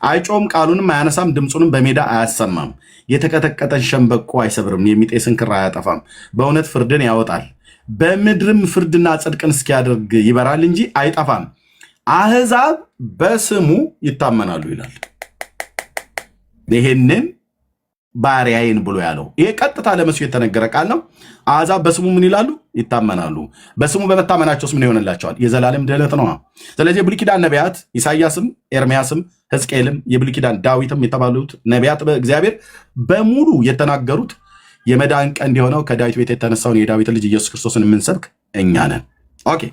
አይጮም፣ ቃሉንም አያነሳም፣ ድምፁንም በሜዳ አያሰማም። የተቀጠቀጠን ሸምበቆ አይሰብርም፣ የሚጤስን ክር አያጠፋም። በእውነት ፍርድን ያወጣል፣ በምድርም ፍርድና ጽድቅን እስኪያደርግ ይበራል እንጂ አይጠፋም። አሕዛብ በስሙ ይታመናሉ ይላል። ይሄንን ባሪያዬን ብሎ ያለው ይሄ ቀጥታ ለመሲሁ የተነገረ ቃል ነው። አሕዛብ በስሙ ምን ይላሉ? ይታመናሉ። በስሙ በመታመናቸውስ ምን ይሆንላቸዋል? የዘላለም ድኅነት ነው። ስለዚህ የብሉይ ኪዳን ነቢያት ኢሳይያስም፣ ኤርምያስም፣ ሕዝቅኤልም የብሉይ ኪዳን ዳዊትም የተባሉት ነቢያት በእግዚአብሔር በሙሉ የተናገሩት የመዳን ቀንድ የሆነው ከዳዊት ቤት የተነሳውን የዳዊት ልጅ ኢየሱስ ክርስቶስን የምንሰብክ እኛ ነን። ኦኬ።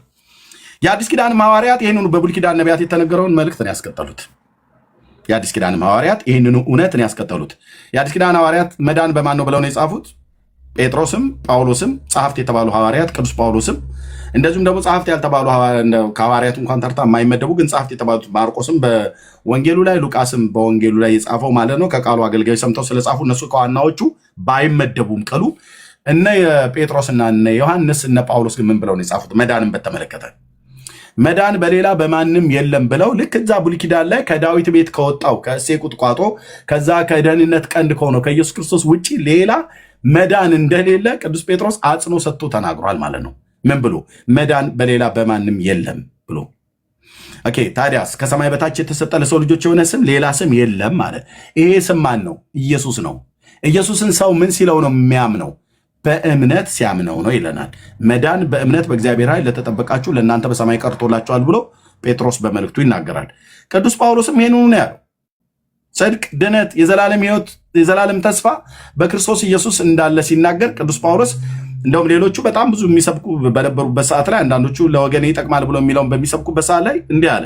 የአዲስ ኪዳን ሐዋርያት ይህንኑ በብሉይ ኪዳን ነቢያት የተነገረውን መልእክትን ያስቀጠሉት። የአዲስ ኪዳን ሐዋርያት ይህንኑ እውነትን ያስቀጠሉት። የአዲስ ኪዳን ሐዋርያት መዳን በማን ነው ብለው ነው የጻፉት? ጴጥሮስም ጳውሎስም ጸሐፍት የተባሉ ሐዋርያት፣ ቅዱስ ጳውሎስም እንደዚሁም ደግሞ ጸሐፍት ያልተባሉ ከሐዋርያቱ እንኳን ተርታ የማይመደቡ ግን ጸሐፍት የተባሉት ማርቆስም በወንጌሉ ላይ፣ ሉቃስም በወንጌሉ ላይ የጻፈው ማለት ነው። ከቃሉ አገልጋዮች ሰምተው ስለጻፉ እነሱ ከዋናዎቹ ባይመደቡም ቅሉ እነ ጴጥሮስና እነ ዮሐንስ እነ ጳውሎስ ግን ምን ብለው ነው የጻፉት? መዳንን በተመለከተ መዳን በሌላ በማንም የለም ብለው ልክ እዛ ብሉይ ኪዳን ላይ ከዳዊት ቤት ከወጣው ከእሴይ ቁጥቋጦ ከዛ ከደህንነት ቀንድ ከሆነው ከኢየሱስ ክርስቶስ ውጭ ሌላ መዳን እንደሌለ ቅዱስ ጴጥሮስ አጽኖ ሰጥቶ ተናግሯል ማለት ነው። ምን ብሎ? መዳን በሌላ በማንም የለም ብሎ። ኦኬ፣ ታዲያስ ከሰማይ በታች የተሰጠ ለሰው ልጆች የሆነ ስም ሌላ ስም የለም ማለት። ይሄ ስም ማን ነው? ኢየሱስ ነው። ኢየሱስን ሰው ምን ሲለው ነው የሚያምነው? በእምነት ሲያምነው ነው ይለናል። መዳን በእምነት በእግዚአብሔር ኃይል ለተጠበቃችሁ ለእናንተ በሰማይ ቀርቶላችኋል ብሎ ጴጥሮስ በመልእክቱ ይናገራል። ቅዱስ ጳውሎስም ይሄንኑ ነው ያለው። ጽድቅ፣ ድነት፣ የዘላለም ሕይወት፣ የዘላለም ተስፋ በክርስቶስ ኢየሱስ እንዳለ ሲናገር ቅዱስ ጳውሎስ እንደውም ሌሎቹ በጣም ብዙ የሚሰብኩ በነበሩበት ሰዓት ላይ አንዳንዶቹ ለወገኔ ይጠቅማል ብሎ የሚለውን በሚሰብኩበት ሰዓት ላይ እንዲህ አለ፣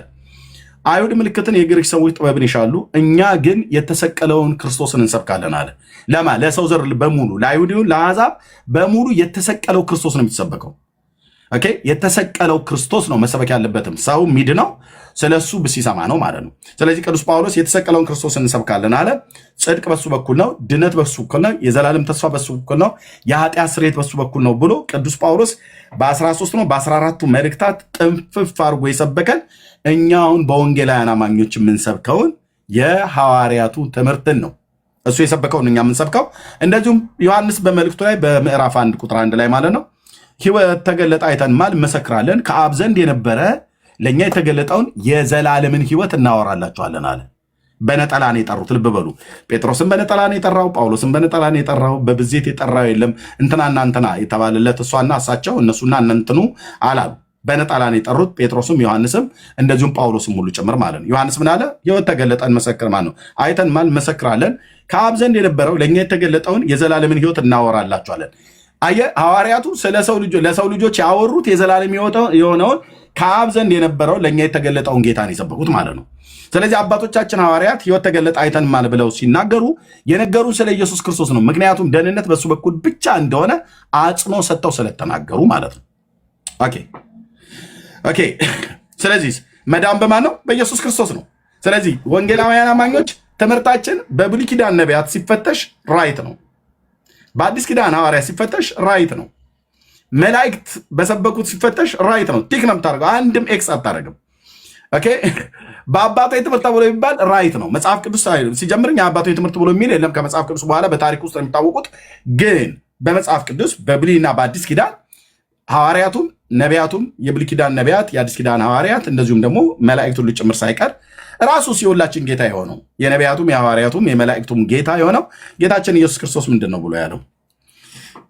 አይሁድ ምልክትን የግሪክ ሰዎች ጥበብን ይሻሉ፣ እኛ ግን የተሰቀለውን ክርስቶስን እንሰብካለን አለ። ለማ ለሰው ዘር በሙሉ ለአይሁድ ይሁን ለአሕዛብ በሙሉ የተሰቀለው ክርስቶስ ነው የሚሰበከው። ኦኬ፣ የተሰቀለው ክርስቶስ ነው መሰበክ ያለበትም። ሰው ሚድነው ስለሱ ሲሰማ ነው ማለት ነው። ስለዚህ ቅዱስ ጳውሎስ የተሰቀለውን ክርስቶስን እንሰብካለን አለ። ጽድቅ በሱ በኩል ነው፣ ድነት በሱ በኩል ነው፣ የዘላለም ተስፋ በሱ በኩል ነው፣ የኃጢአት ስርየት በሱ በኩል ነው ብሎ ቅዱስ ጳውሎስ በ13 ነው በ14ቱ መልእክታት ጥንፍፍ አድርጎ የሰበከን እኛ አሁን በወንጌላውያን አማኞች የምንሰብከውን የሐዋርያቱ ትምህርትን ነው። እሱ የሰበከውን እኛ የምንሰብከው። እንደዚሁም ዮሐንስ በመልእክቱ ላይ በምዕራፍ 1 ቁጥር 1 ላይ ማለት ነው ሕይወት ተገለጠ አይተንማል እንመሰክራለን፣ ከአብ ዘንድ የነበረ ለእኛ የተገለጠውን የዘላለምን ሕይወት እናወራላችኋለን አለ። በነጠላ ነው የጠሩት። ልብ በሉ። ጴጥሮስን በነጠላ ነው የጠራው፣ ጳውሎስን በነጠላ ነው የጠራው። በብዜት የጠራው የለም። እንትናና እንትና የተባለለት እሷና እሳቸው እነሱና እነንትኑ አላሉ። በነጠላ ነው የጠሩት። ጴጥሮስም ዮሐንስም እንደዚሁም ጳውሎስም ሁሉ ጭምር ማለት ነው። ዮሐንስ ምን አለ? ሕይወት ተገለጠ እንመሰክር ማለት ነው። አይተንማል እንመሰክራለን፣ ከአብ ዘንድ የነበረው ለእኛ የተገለጠውን የዘላለምን ሕይወት እናወራላችኋለን። አየ ሐዋርያቱ ለሰው ልጆች ያወሩት የዘላለም የሆነውን ከአብ ዘንድ የነበረው ለእኛ የተገለጠውን ጌታን የሰበኩት ማለት ነው። ስለዚህ አባቶቻችን ሐዋርያት ሕይወት ተገለጠ አይተንማል ብለው ሲናገሩ የነገሩን ስለ ኢየሱስ ክርስቶስ ነው። ምክንያቱም ደህንነት በሱ በኩል ብቻ እንደሆነ አጽኖ ሰጥተው ስለተናገሩ ማለት ነው። ኦኬ። ስለዚህ መዳን በማን ነው? በኢየሱስ ክርስቶስ ነው። ስለዚህ ወንጌላውያን አማኞች ትምህርታችን በብሉይ ኪዳን ነቢያት ሲፈተሽ ራይት ነው። በአዲስ ኪዳን ሐዋርያ ሲፈተሽ ራይት ነው። መላእክት በሰበኩት ሲፈተሽ ራይት ነው። ቲክ ነው የምታደርገው፣ አንድም ኤክስ አታደርግም። ኦኬ። በአባታዊ ትምህርት ብሎ የሚባል ራይት ነው። መጽሐፍ ቅዱስ ሲጀምር የአባታዊ ትምህርት ብሎ የሚል የለም። ከመጽሐፍ ቅዱስ በኋላ በታሪክ ውስጥ የሚታወቁት ግን በመጽሐፍ ቅዱስ በብሉይና በአዲስ ኪዳን ሐዋርያቱም ነቢያቱም የብሉይ ኪዳን ነቢያት የአዲስ ኪዳን ሐዋርያት እንደዚሁም ደግሞ መላእክት ሁሉ ጭምር ሳይቀር ራሱ ሲወላችን ጌታ የሆነው የነቢያቱም የሐዋርያቱም የመላእክቱም ጌታ የሆነው ጌታችን ኢየሱስ ክርስቶስ ምንድን ነው ብሎ ያለው?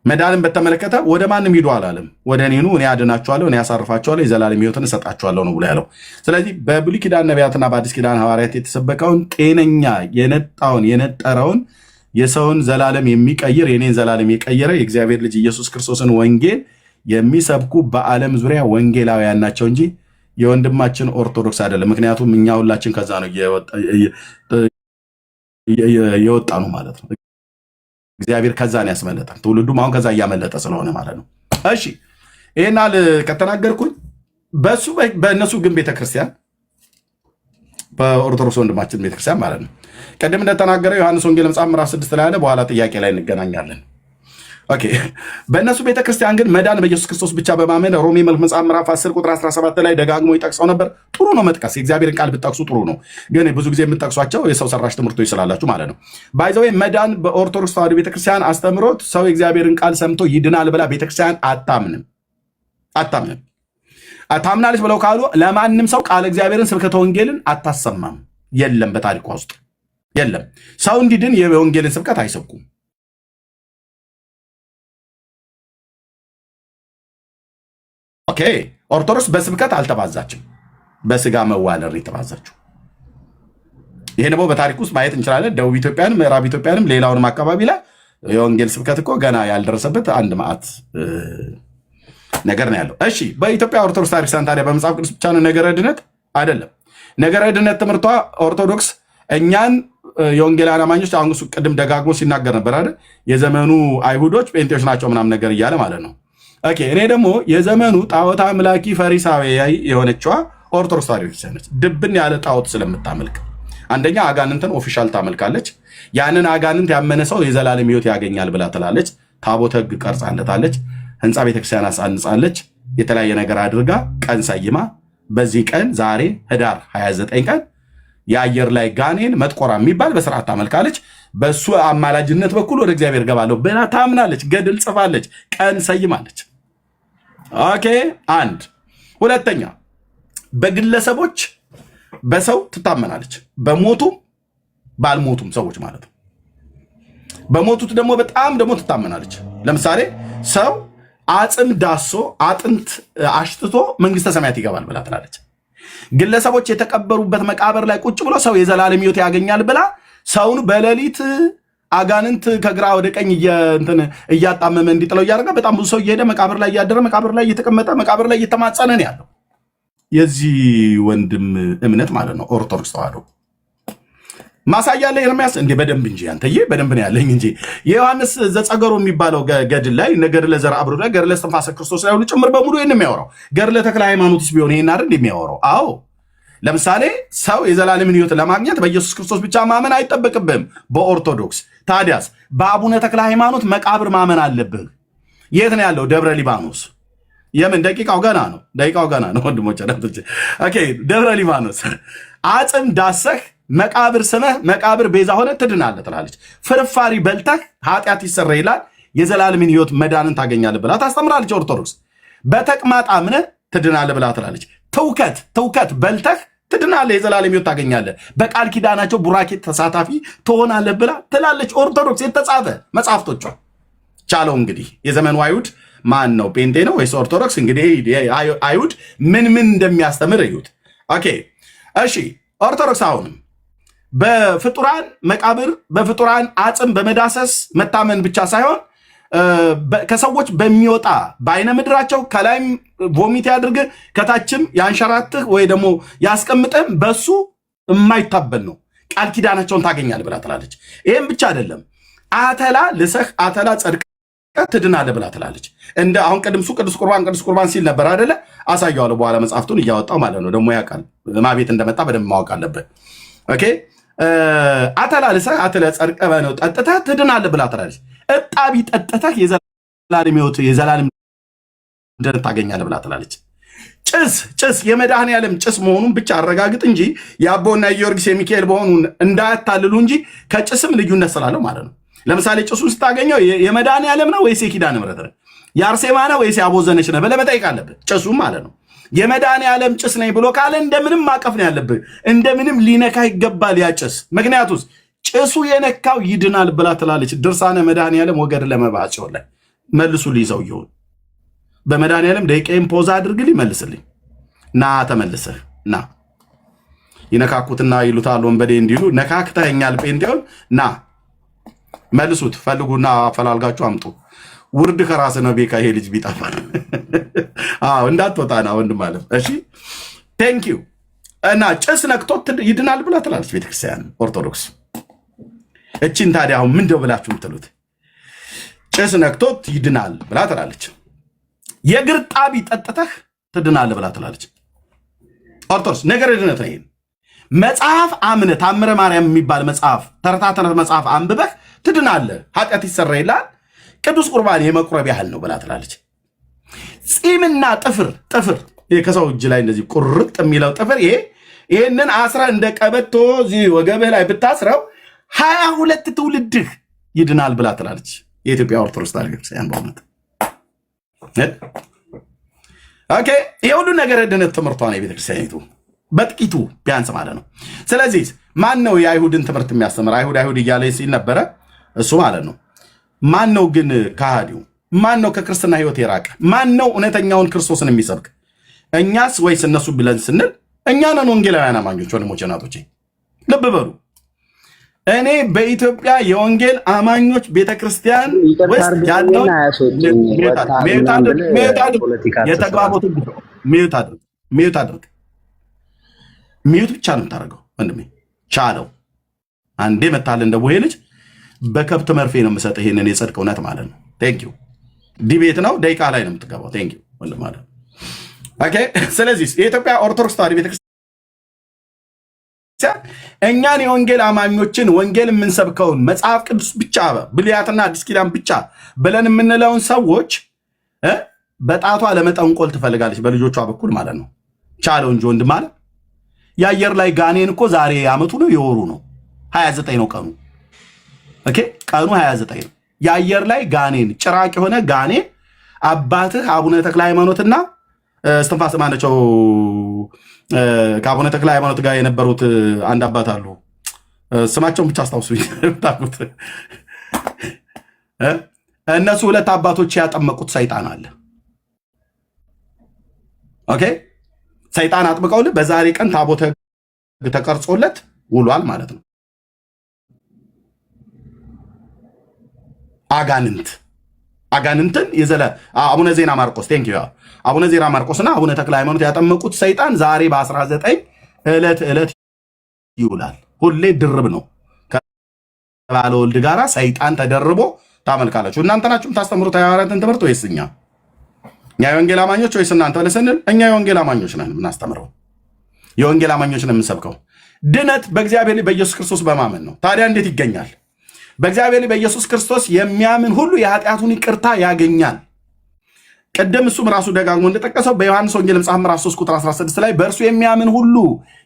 መዳንን በተመለከተ ወደ ማንም ሂዱ አላለም። ወደ እኔ ኑ፣ እኔ አድናችኋለሁ፣ እኔ ያሳርፋችኋለሁ፣ የዘላለም ሕይወትን እሰጣችኋለሁ ነው ብሎ ያለው። ስለዚህ በብሉይ ኪዳን ነቢያትና በአዲስ ኪዳን ሐዋርያት የተሰበከውን ጤነኛ የነጠረውን የሰውን ዘላለም የሚቀይር የኔን ዘላለም የቀየረ የእግዚአብሔር ልጅ ኢየሱስ ክርስቶስን ወንጌል የሚሰብኩ በዓለም ዙሪያ ወንጌላውያን ናቸው እንጂ የወንድማችን ኦርቶዶክስ አይደለም። ምክንያቱም እኛ ሁላችን ከዛ ነው የወጣ ነው ማለት ነው። እግዚአብሔር ከዛ ነው ያስመለጠን። ትውልዱም አሁን ከዛ እያመለጠ ስለሆነ ማለት ነው። እሺ ይሄናል ከተናገርኩኝ በእነሱ ግን ቤተክርስቲያን በኦርቶዶክስ ወንድማችን ቤተክርስቲያን ማለት ነው ቀደም እንደተናገረ ዮሐንስ ወንጌል መጽሐፍ ምዕራፍ 6 ላይ አለ። በኋላ ጥያቄ ላይ እንገናኛለን። ኦኬ በእነሱ ቤተክርስቲያን ግን መዳን በኢየሱስ ክርስቶስ ብቻ በማመን ሮሜ መጽሐፍ ምዕራፍ 10 ቁጥር 17 ላይ ደጋግሞ ይጠቅሰው ነበር። ጥሩ ነው መጥቀስ፣ የእግዚአብሔርን ቃል ብትጠቅሱ ጥሩ ነው። ግን ብዙ ጊዜ የምትጠቅሷቸው የሰው ሰራሽ ትምህርቶች ስላላችሁ ማለት ነው። ባይዘው መዳን በኦርቶዶክስ ተዋሕዶ ቤተክርስቲያን አስተምሮት ሰው የእግዚአብሔርን ቃል ሰምቶ ይድናል ብላ ቤተክርስቲያን አታምንም። ታምናለች ብለው ካሉ ለማንም ሰው ቃል እግዚአብሔርን ስብከተ ወንጌልን አታሰማም። የለም፣ በታሪኳ ውስጥ የለም። ሰው እንዲድን የወንጌልን ስብከት አይሰብኩም። ኦኬ ኦርቶዶክስ በስብከት አልተባዛችም፣ በስጋ መዋለር የተባዛችው። ይሄ ደግሞ በታሪክ ውስጥ ማየት እንችላለን። ደቡብ ኢትዮጵያንም ምዕራብ ኢትዮጵያንም ሌላውንም አካባቢ ላይ የወንጌል ስብከት እኮ ገና ያልደረሰበት አንድ መዓት ነገር ነው ያለው። እሺ በኢትዮጵያ ኦርቶዶክስ ታሪክ ታዲያ በመጽሐፍ ቅዱስ ብቻ ነው ነገረ ድነት አይደለም። ነገረ ድነት ትምህርቷ ኦርቶዶክስ እኛን የወንጌል አማኞች አሁን ቅድም ደጋግሞ ሲናገር ነበር አይደል? የዘመኑ አይሁዶች ጴንጤዎች ናቸው ምናምን ነገር እያለ ማለት ነው። ኦኬ እኔ ደግሞ የዘመኑ ጣዖት አምላኪ ፈሪሳዊ የሆነችዋ ኦርቶዶክስ ተዋሕዶ ቤተክርስቲያን ነች። ድብን ያለ ጣዖት ስለምታመልክ አንደኛ አጋንንትን ኦፊሻል ታመልካለች። ያንን አጋንንት ያመነ ሰው የዘላለም ሕይወት ያገኛል ብላ ትላለች። ታቦተ ሕግ ቀርጻለታለች። ህንፃ ቤተክርስቲያን አሳንጻለች። የተለያየ ነገር አድርጋ ቀን ሰይማ በዚህ ቀን ዛሬ ህዳር 29 ቀን የአየር ላይ ጋኔን መጥቆራ የሚባል በስርዓት ታመልካለች። በሱ አማላጅነት በኩል ወደ እግዚአብሔር ገባለሁ ብላ ታምናለች። ገድል ጽፋለች። ቀን ሰይማለች። ኦኬ አንድ ሁለተኛ በግለሰቦች በሰው ትታመናለች። በሞቱም ባልሞቱም ሰዎች ማለት ነው። በሞቱት ደግሞ በጣም ደግሞ ትታመናለች። ለምሳሌ ሰው አጽም ዳሶ አጥንት አሽትቶ መንግስተ ሰማያት ይገባል ብላ ትላለች። ግለሰቦች የተቀበሩበት መቃብር ላይ ቁጭ ብሎ ሰው የዘላለም ሕይወት ያገኛል ብላ ሰውን በሌሊት አጋንንት ከግራ ወደ ቀኝ እያጣመመ እንዲጥለው እያደረገ በጣም ብዙ ሰው እየሄደ መቃብር ላይ እያደረ መቃብር ላይ እየተቀመጠ መቃብር ላይ እየተማጸነ ነው ያለው። የዚህ ወንድም እምነት ማለት ነው ኦርቶዶክስ ተዋሕዶ። ማሳያ ላይ ኤርምያስ እንዴ በደንብ እንጂ አንተዬ በደንብ ነው ያለኝ እንጂ የዮሐንስ ዘጸገሮ የሚባለው ገድል ላይ ገድለ ዘርአ ብሩክ ላይ ገድለ እስትንፋሰ ክርስቶስ ላይ ሁሉ ጭምር በሙሉ ይሄን የሚያወራው ገድለ ተክለ ሃይማኖትስ ቢሆን ይሄን አይደል የሚያወራው? አዎ ለምሳሌ ሰው የዘላለምን ሕይወት ለማግኘት በኢየሱስ ክርስቶስ ብቻ ማመን አይጠበቅብህም በኦርቶዶክስ። ታዲያስ በአቡነ ተክለ ሃይማኖት መቃብር ማመን አለብህ። የት ነው ያለው? ደብረ ሊባኖስ። የምን ደቂቃው ገና ነው ወንድሞች። ኦኬ ደብረ ሊባኖስ አጽም ዳሰህ መቃብር ስመህ መቃብር ቤዛ ሆነ ትድናለህ ትላለች። ፍርፋሪ በልተህ ኃጢአት ይሰረይላል የዘላለምን ሕይወት መዳንን ታገኛለህ ብላ ታስተምራለች ኦርቶዶክስ። በተቅማጥ አምነህ ትድናለህ ብላ ትላለች። ትውከት በልተህ ትድናለህ የዘላለም ሕይወት ታገኛለህ፣ በቃል ኪዳናቸው ቡራኬ ተሳታፊ ትሆናለህ ብላ ትላለች ኦርቶዶክስ። የተጻፈ መጽሐፍቶቿ ቻለው። እንግዲህ የዘመኑ አይሁድ ማን ነው? ጴንጤ ነው ወይስ ኦርቶዶክስ? እንግዲህ አይሁድ ምን እንደሚያስተምር እዩት። ኦኬ እሺ ኦርቶዶክስ አሁንም በፍጡራን መቃብር በፍጡራን አጽም በመዳሰስ መታመን ብቻ ሳይሆን ከሰዎች በሚወጣ በአይነ ምድራቸው ከላይም ቮሚት ያድርግህ ከታችም ያንሸራትህ ወይ ደግሞ ያስቀምጥህም በሱ የማይታበል ነው። ቃል ኪዳናቸውን ታገኛለህ ብላ ትላለች። ይህም ብቻ አይደለም፣ አተላ ልሰህ አተላ ጸድቀህ ትድናለህ ብላ ትላለች። እንደ አሁን ቅድምሱ ቅዱስ ቁርባን ሲል ነበር አይደለ? አሳየዋለሁ በኋላ መጽሐፍቱን እያወጣው ማለት ነው። ደግሞ ያውቃል ማቤት እንደመጣ በደንብ ማወቅ አለብህ። ኦኬ አተላ ልሰህ አተላ ጸድቀህ ነው ጠጥተህ ትድናለህ ብላ ትላለች። እጣቢ ጠጥተህ የዘላለም ሕይወት የዘላለም ድነት ታገኛለህ ብላ ትላለች። ጭስ የመድኃኔዓለም ጭስ መሆኑን ብቻ አረጋግጥ እንጂ የአቦና የጊዮርጊስ የሚካኤል መሆኑን እንዳያታልሉ እንጂ ከጭስም ልዩነት ስላለው ማለት ነው። ለምሳሌ ጭሱን ስታገኘው የመድኃኔዓለም ነው ወይስ የኪዳነ ምሕረት ነው? የአርሴማ ነው ወይስ ያቦዘነች ነው ብለህ መጠየቅ አለብህ። ጭሱም ማለት ነው የመድኃኔዓለም ጭስ ነኝ ብሎ ካለ እንደምንም ማቀፍ ነው ያለብህ። እንደምንም ሊነካ ይገባል ያ ጭስ። ምክንያቱስ ጭሱ የነካው ይድናል ብላ ትላለች። ድርሳነ መድኃኔዓለም ወገድ ለመባጽዮን ላይ መልሱልኝ። ሰውየውን በመድኃኒዓለም ደቂቃዬን ፖዝ አድርግልኝ፣ መልስልኝ። ና ተመልሰህ ና። ይነካኩትና ይሉታል ወንበዴ እንዲሉ ነካክተኸኛል ጴንጤውን። ና መልሱት። ፈልጉና አፈላልጋችሁ አምጡ። ውርድ ከራስ ነው ቤካ። ይሄ ልጅ ቢጠፋ እንዳትወጣ ና ወንድም አለ። እሺ ቴንክ ዩ። እና ጭስ ነክቶት ይድናል ብላ ትላለች ቤተክርስቲያን ኦርቶዶክስ። እቺን ታዲያ አሁን ምንድነው ብላችሁ የምትሉት? ጭስ ነክቶት ይድናል ብላ ትላለች። የእግር ጣቢ ጠጥተህ ትድናል ብላ ትላለች ኦርቶዶክስ። ነገር ድነት ነው። መጽሐፍ አምነ ታምረ ማርያም የሚባል መጽሐፍ ተረታ ተረት መጽሐፍ አንብበህ ትድናለህ፣ ኃጢአት ይሰረይልሃል፣ ቅዱስ ቁርባን የመቁረብ ያህል ነው ብላ ትላለች። ጺምና ጥፍር ይሄ ከሰው እጅ ላይ እንደዚህ ቁርጥ የሚለው ጥፍር ይሄንን አስረ እንደ ቀበቶ እዚህ ወገብህ ላይ ብታስረው 22 ትውልድህ ይድናል ብላ ትላለች የኢትዮጵያ ኦርቶዶክስ ተዋሕዶ ቤተክርስቲያን። በእውነት ኦኬ፣ ይሄ ሁሉ ነገር ድነት ትምህርቷ ነው የቤተክርስቲያኒቱ በጥቂቱ ቢያንስ ማለት ነው። ስለዚህ ማን ነው የአይሁድን ትምህርት የሚያስተምር? አይሁድ እያለ ሲል ነበረ እሱ ማለት ነው። ማን ነው ግን ከሃዲው? ማን ነው ከክርስትና ህይወት የራቀ? ማን ነው እውነተኛውን ክርስቶስን የሚሰብክ? እኛስ ወይስ እነሱ ብለን ስንል እኛ ነን ወንጌላውያን አማኞች። ወንድሞቼ እናቶቼ ልብ በሉ። እኔ በኢትዮጵያ የወንጌል አማኞች ቤተክርስቲያን ውስጥ ያለው ሚዩት አድርግ ሚዩት ብቻ ነው የምታደርገው ወንድሜ። ቻለው አንዴ መታል እንደ ቡሄ ልጅ በከብት መርፌ ነው የምሰጥህ። ይሄንን የጽድቅ እውነት ማለት ነው። ቴንክ ዩ። ዲቤት ነው፣ ደቂቃ ላይ ነው የምትገባው። ቴንክ ዩ ወንድም ማለት ኦኬ። ስለዚህ የኢትዮጵያ ኦርቶዶክስ ተዋሕዶ ቤተክርስቲያን እኛን የወንጌል አማኞችን ወንጌል የምንሰብከውን መጽሐፍ ቅዱስ ብቻ ብሉያትና አዲስ ኪዳን ብቻ ብለን የምንለውን ሰዎች በጣቷ ለመጠንቆል ትፈልጋለች፣ በልጆቿ በኩል ማለት ነው። ቻለው እንጂ ወንድም ማለት የአየር ላይ ጋኔን እኮ ዛሬ ዓመቱ ነው የወሩ ነው 29 ነው ቀኑ። ኦኬ ቀኑ 29 ነው። የአየር ላይ ጋኔን ጭራቅ የሆነ ጋኔን አባትህ አቡነ ተክለ ሃይማኖትና እስትንፋሰ ማነቸው ከአቡነ ተክለ ሃይማኖት ጋር የነበሩት አንድ አባት አሉ። ስማቸውን ብቻ አስታውሱኝ። እነሱ ሁለት አባቶች ያጠመቁት ሰይጣን አለ። ኦኬ ሰይጣን አጥምቀውልህ በዛሬ ቀን ታቦተ ተቀርጾለት ውሏል ማለት ነው። አጋንንትን የዘለ አቡነ ዜና ማርቆስ ቴንክ ዩ አቡነ ዜና ማርቆስና አቡነ ተክለ ሃይማኖት ያጠመቁት ሰይጣን ዛሬ በ19 ዕለት ይውላል። ሁሌ ድርብ ነው። ከባለ ወልድ ጋራ ሰይጣን ተደርቦ ታመልካላችሁ። እናንተ ናችሁ ታስተምሩት የሐዋርያትን ትምህርት ወይስ እኛ የወንጌል አማኞች ወይስ እናንተ? ለሰንል እኛ የወንጌል አማኞች ነን የምናስተምረው፣ የወንጌል አማኞች ነን የምንሰብከው። ድነት በእግዚአብሔር ላይ በኢየሱስ ክርስቶስ በማመን ነው። ታዲያ እንዴት ይገኛል? በእግዚአብሔር ላይ በኢየሱስ ክርስቶስ የሚያምን ሁሉ የኃጢአቱን ይቅርታ ያገኛል። ቀደም እሱም ራሱ ደጋግሞ እንደጠቀሰው በዮሐንስ ወንጌል መጽሐፍ ምዕራፍ 3 ቁጥር 16 ላይ በእርሱ የሚያምን ሁሉ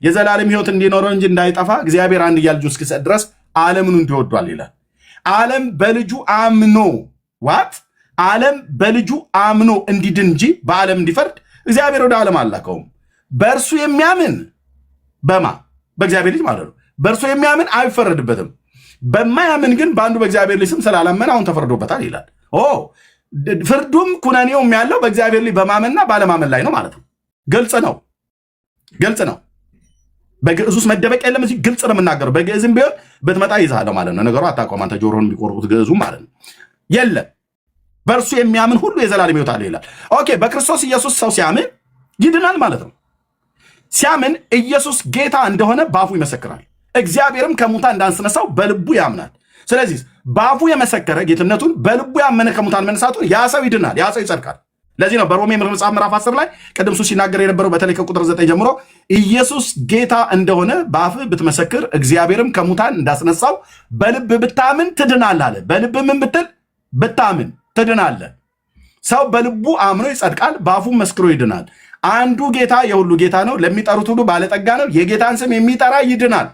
የዘላለም ሕይወት እንዲኖረው እንጂ እንዳይጠፋ እግዚአብሔር አንድያ ልጁን እስኪሰጥ ድረስ ዓለምን እንዲወዷል ይላል። ዓለም በልጁ አምኖ ዓለም በልጁ አምኖ እንዲድን እንጂ በዓለም እንዲፈርድ እግዚአብሔር ወደ ዓለም አላከውም። በእርሱ የሚያምን በእግዚአብሔር ልጅ ማለት ነው። በእርሱ የሚያምን አይፈረድበትም። በማያምን ግን በአንዱ በእግዚአብሔር ልጅ ስም ስላላመነ አሁን ተፈርዶበታል ይላል። ፍርዱም ኩነኔውም ያለው በእግዚአብሔር ልጅ በማመንና ባለማመን ላይ ነው ማለት ነው። ግልጽ ነው። በግዕዝ ውስጥ መደበቅ የለም። እዚህ ግልጽ ነው የምናገረው። በግዕዝም ቢሆን ብትመጣ ይዛለሁ ማለት ነው። ነገሩ አታውቀውም አንተ ጆሮን የሚቆርጡት ግዕዙ ማለት ነው። የለም በእርሱ የሚያምን ሁሉ የዘላለም ሕይወት አለው ይላል። ኦኬ በክርስቶስ ኢየሱስ ሰው ሲያምን ይድናል ማለት ነው። ሲያምን ኢየሱስ ጌታ እንደሆነ በአፉ ይመሰክራል፣ እግዚአብሔርም ከሙታን እንዳስነሳው በልቡ ያምናል። ስለዚህ በአፉ የመሰከረ ጌትነቱን በልቡ ያመነ ከሙታን መነሳቱን ያ ሰው ይድናል፣ ያ ሰው ይጸድቃል። ለዚህ ነው በሮሜ መጽሐፍ ምዕራፍ 10 ላይ ቅድም እሱ ሲናገር የነበረው በተለይ ከቁጥር 9 ጀምሮ ኢየሱስ ጌታ እንደሆነ በአፍ ብትመሰክር እግዚአብሔርም ከሙታን እንዳስነሳው በልብ ብታምን ትድናለህ አለ። በልብ ምን ብትል ብታምን ትድናለህ። ሰው በልቡ አምኖ ይጸድቃል፣ በአፉም መስክሮ ይድናል። አንዱ ጌታ የሁሉ ጌታ ነው፣ ለሚጠሩት ሁሉ ባለጠጋ ነው፣ የጌታን ስም የሚጠራ ይድናል።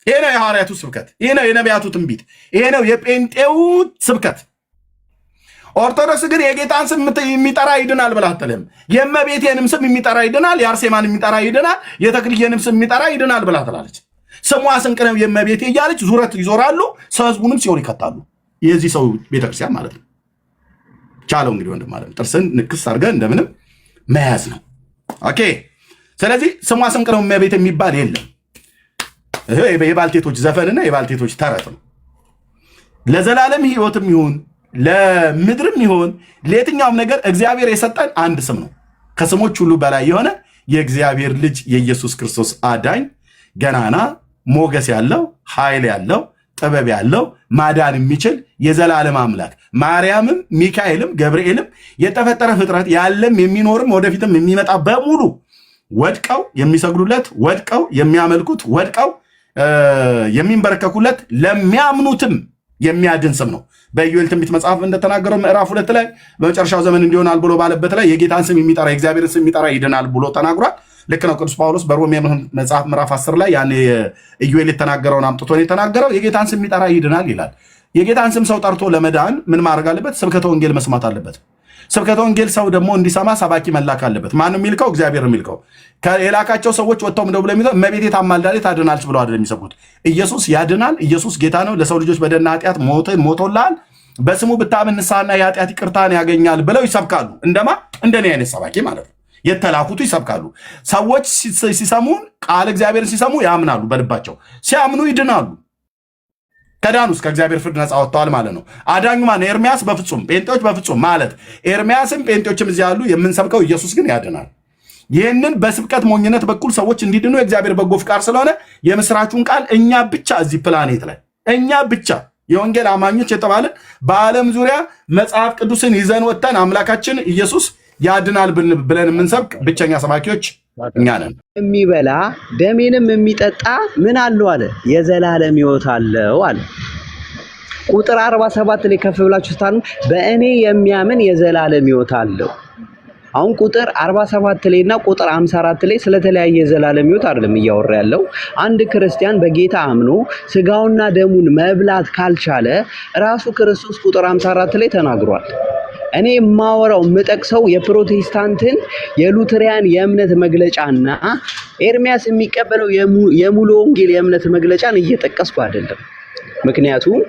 ይሄ ነው የሐዋርያቱ ስብከት፣ ይሄ ነው የነቢያቱ ትንቢት፣ ይሄ ነው የጴንጤው ስብከት። ኦርቶዶክስ ግን የጌታን ስም የሚጠራ ይድናል ብላ አትልም። የእመቤቴንም ስም የሚጠራ ይድናል፣ የአርሴማን የሚጠራ ይድናል፣ የተክልዬንም ስም የሚጠራ ይድናል ብላ ትላለች። ስሟ ስንቅ ነው የእመቤቴ እያለች ዙረት ይዞራሉ፣ ሰው ህዝቡንም ሲኦል ይከታሉ። የዚህ ሰው ቤተክርስቲያን ማለት ነው። ቻለው እንግዲህ ወንድም አለም ጥርስን ንክስ አድርገህ እንደምንም መያዝ ነው። ኦኬ። ስለዚህ ስሟ ስንቅ ነው እመቤት የሚባል የለም። የባልቴቶች ዘፈንና የባልቴቶች ተረት ነው። ለዘላለም ህይወትም ይሁን ለምድርም ይሁን ለየትኛውም ነገር እግዚአብሔር የሰጠን አንድ ስም ነው። ከስሞች ሁሉ በላይ የሆነ የእግዚአብሔር ልጅ የኢየሱስ ክርስቶስ አዳኝ ገናና ሞገስ ያለው ኃይል ያለው ጥበብ ያለው ማዳን የሚችል የዘላለም አምላክ ማርያምም ሚካኤልም ገብርኤልም የተፈጠረ ፍጥረት ያለም የሚኖርም ወደፊትም የሚመጣ በሙሉ ወድቀው የሚሰግዱለት ወድቀው የሚያመልኩት ወድቀው የሚንበረከኩለት ለሚያምኑትም የሚያድን ስም ነው። በኢዮኤል ትንቢት መጽሐፍ እንደተናገረው ምዕራፍ 2 ላይ በመጨረሻው ዘመን እንዲሆናል ብሎ ባለበት ላይ የጌታን ስም የሚጠራ የእግዚአብሔርን ስም የሚጠራ ይድናል ብሎ ተናግሯል። ልክ ነው። ቅዱስ ጳውሎስ በሮሜ መጽሐፍ ምዕራፍ 10 ላይ ያን ኢዮኤል የተናገረውን አምጥቶ ነው የተናገረው። የጌታን ስም የሚጠራ ይድናል ይላል። የጌታን ስም ሰው ጠርቶ ለመዳን ምን ማድረግ አለበት? ስብከተ ወንጌል መስማት አለበት። ስብከተ ወንጌል ሰው ደግሞ እንዲሰማ ሰባኪ መላክ አለበት። ማን የሚልከው? እግዚአብሔር የሚልከው። የላካቸው ሰዎች ወጥተው ምንድነው ብለው የሚለው እመቤቴ ታማልዳለች ታድናለች ብለው አይደለም የሚሰብኩት። ኢየሱስ ያድናል፣ ኢየሱስ ጌታ ነው፣ ለሰው ልጆች በደልና ኃጢአት ሞቶልሃል፣ በስሙ ብታምን ንስሐና የኃጢአት ይቅርታን ያገኛል ብለው ይሰብካሉ። እንደማ እንደኔ አይነት ሰባኪ ማለት ነው። የተላኩቱ ይሰብካሉ። ሰዎች ሲሰሙን ቃል እግዚአብሔርን ሲሰሙ ያምናሉ። በልባቸው ሲያምኑ ይድናሉ። ከዳኑስ ከእግዚአብሔር ፍርድ ነፃ ወጥተዋል ማለት ነው። አዳኙ ማን? ኤርሚያስ በፍጹም ጴንጤዎች በፍጹም ማለት ኤርሚያስም ጴንጤዎችም እዚህ ያሉ የምንሰብከው ኢየሱስ ግን ያድናል። ይህንን በስብከት ሞኝነት በኩል ሰዎች እንዲድኑ የእግዚአብሔር በጎ ፍቃድ ስለሆነ የምስራቹን ቃል እኛ ብቻ እዚህ ፕላኔት ላይ እኛ ብቻ የወንጌል አማኞች የተባለን በዓለም ዙሪያ መጽሐፍ ቅዱስን ይዘን ወጥተን አምላካችን ኢየሱስ ያድናል ብለን የምንሰብክ ብቸኛ ሰባኪዎች እኛ ነን። የሚበላ ደሜንም የሚጠጣ ምን አለው አለ? የዘላለም ሕይወት አለው አለ። ቁጥር 47 ላይ ከፍ ብላችሁ ስታኑ በእኔ የሚያምን የዘላለም ሕይወት አለው። አሁን ቁጥር 47 ላይ እና ቁጥር 54 ላይ ስለተለያየ የዘላለም ሕይወት አይደለም እያወራ ያለው። አንድ ክርስቲያን በጌታ አምኖ ስጋውና ደሙን መብላት ካልቻለ ራሱ ክርስቶስ ቁጥር 54 ላይ ተናግሯል። እኔ የማወራው የምጠቅሰው የፕሮቴስታንትን የሉተሪያን የእምነት መግለጫና ኤርሚያስ የሚቀበለው የሙሉ ወንጌል የእምነት መግለጫን እየጠቀስኩ አይደለም። ምክንያቱም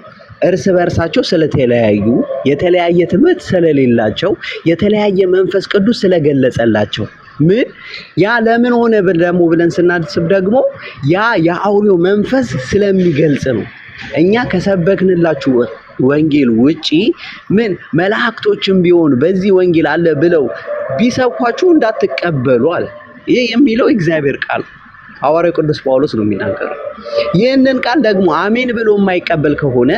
እርስ በርሳቸው ስለተለያዩ፣ የተለያየ ትምህርት ስለሌላቸው፣ የተለያየ መንፈስ ቅዱስ ስለገለጸላቸው ምን ያ ለምን ሆነ ደግሞ ብለን ስናስብ ደግሞ ያ የአውሬው መንፈስ ስለሚገልጽ ነው። እኛ ከሰበክንላችሁ ወንጌል ውጪ ምን መላእክቶችም ቢሆን በዚህ ወንጌል አለ ብለው ቢሰብኳችሁ እንዳትቀበሉ አለ። ይህ የሚለው እግዚአብሔር ቃል ሐዋርያው ቅዱስ ጳውሎስ ነው የሚናገረው። ይህንን ቃል ደግሞ አሜን ብሎ የማይቀበል ከሆነ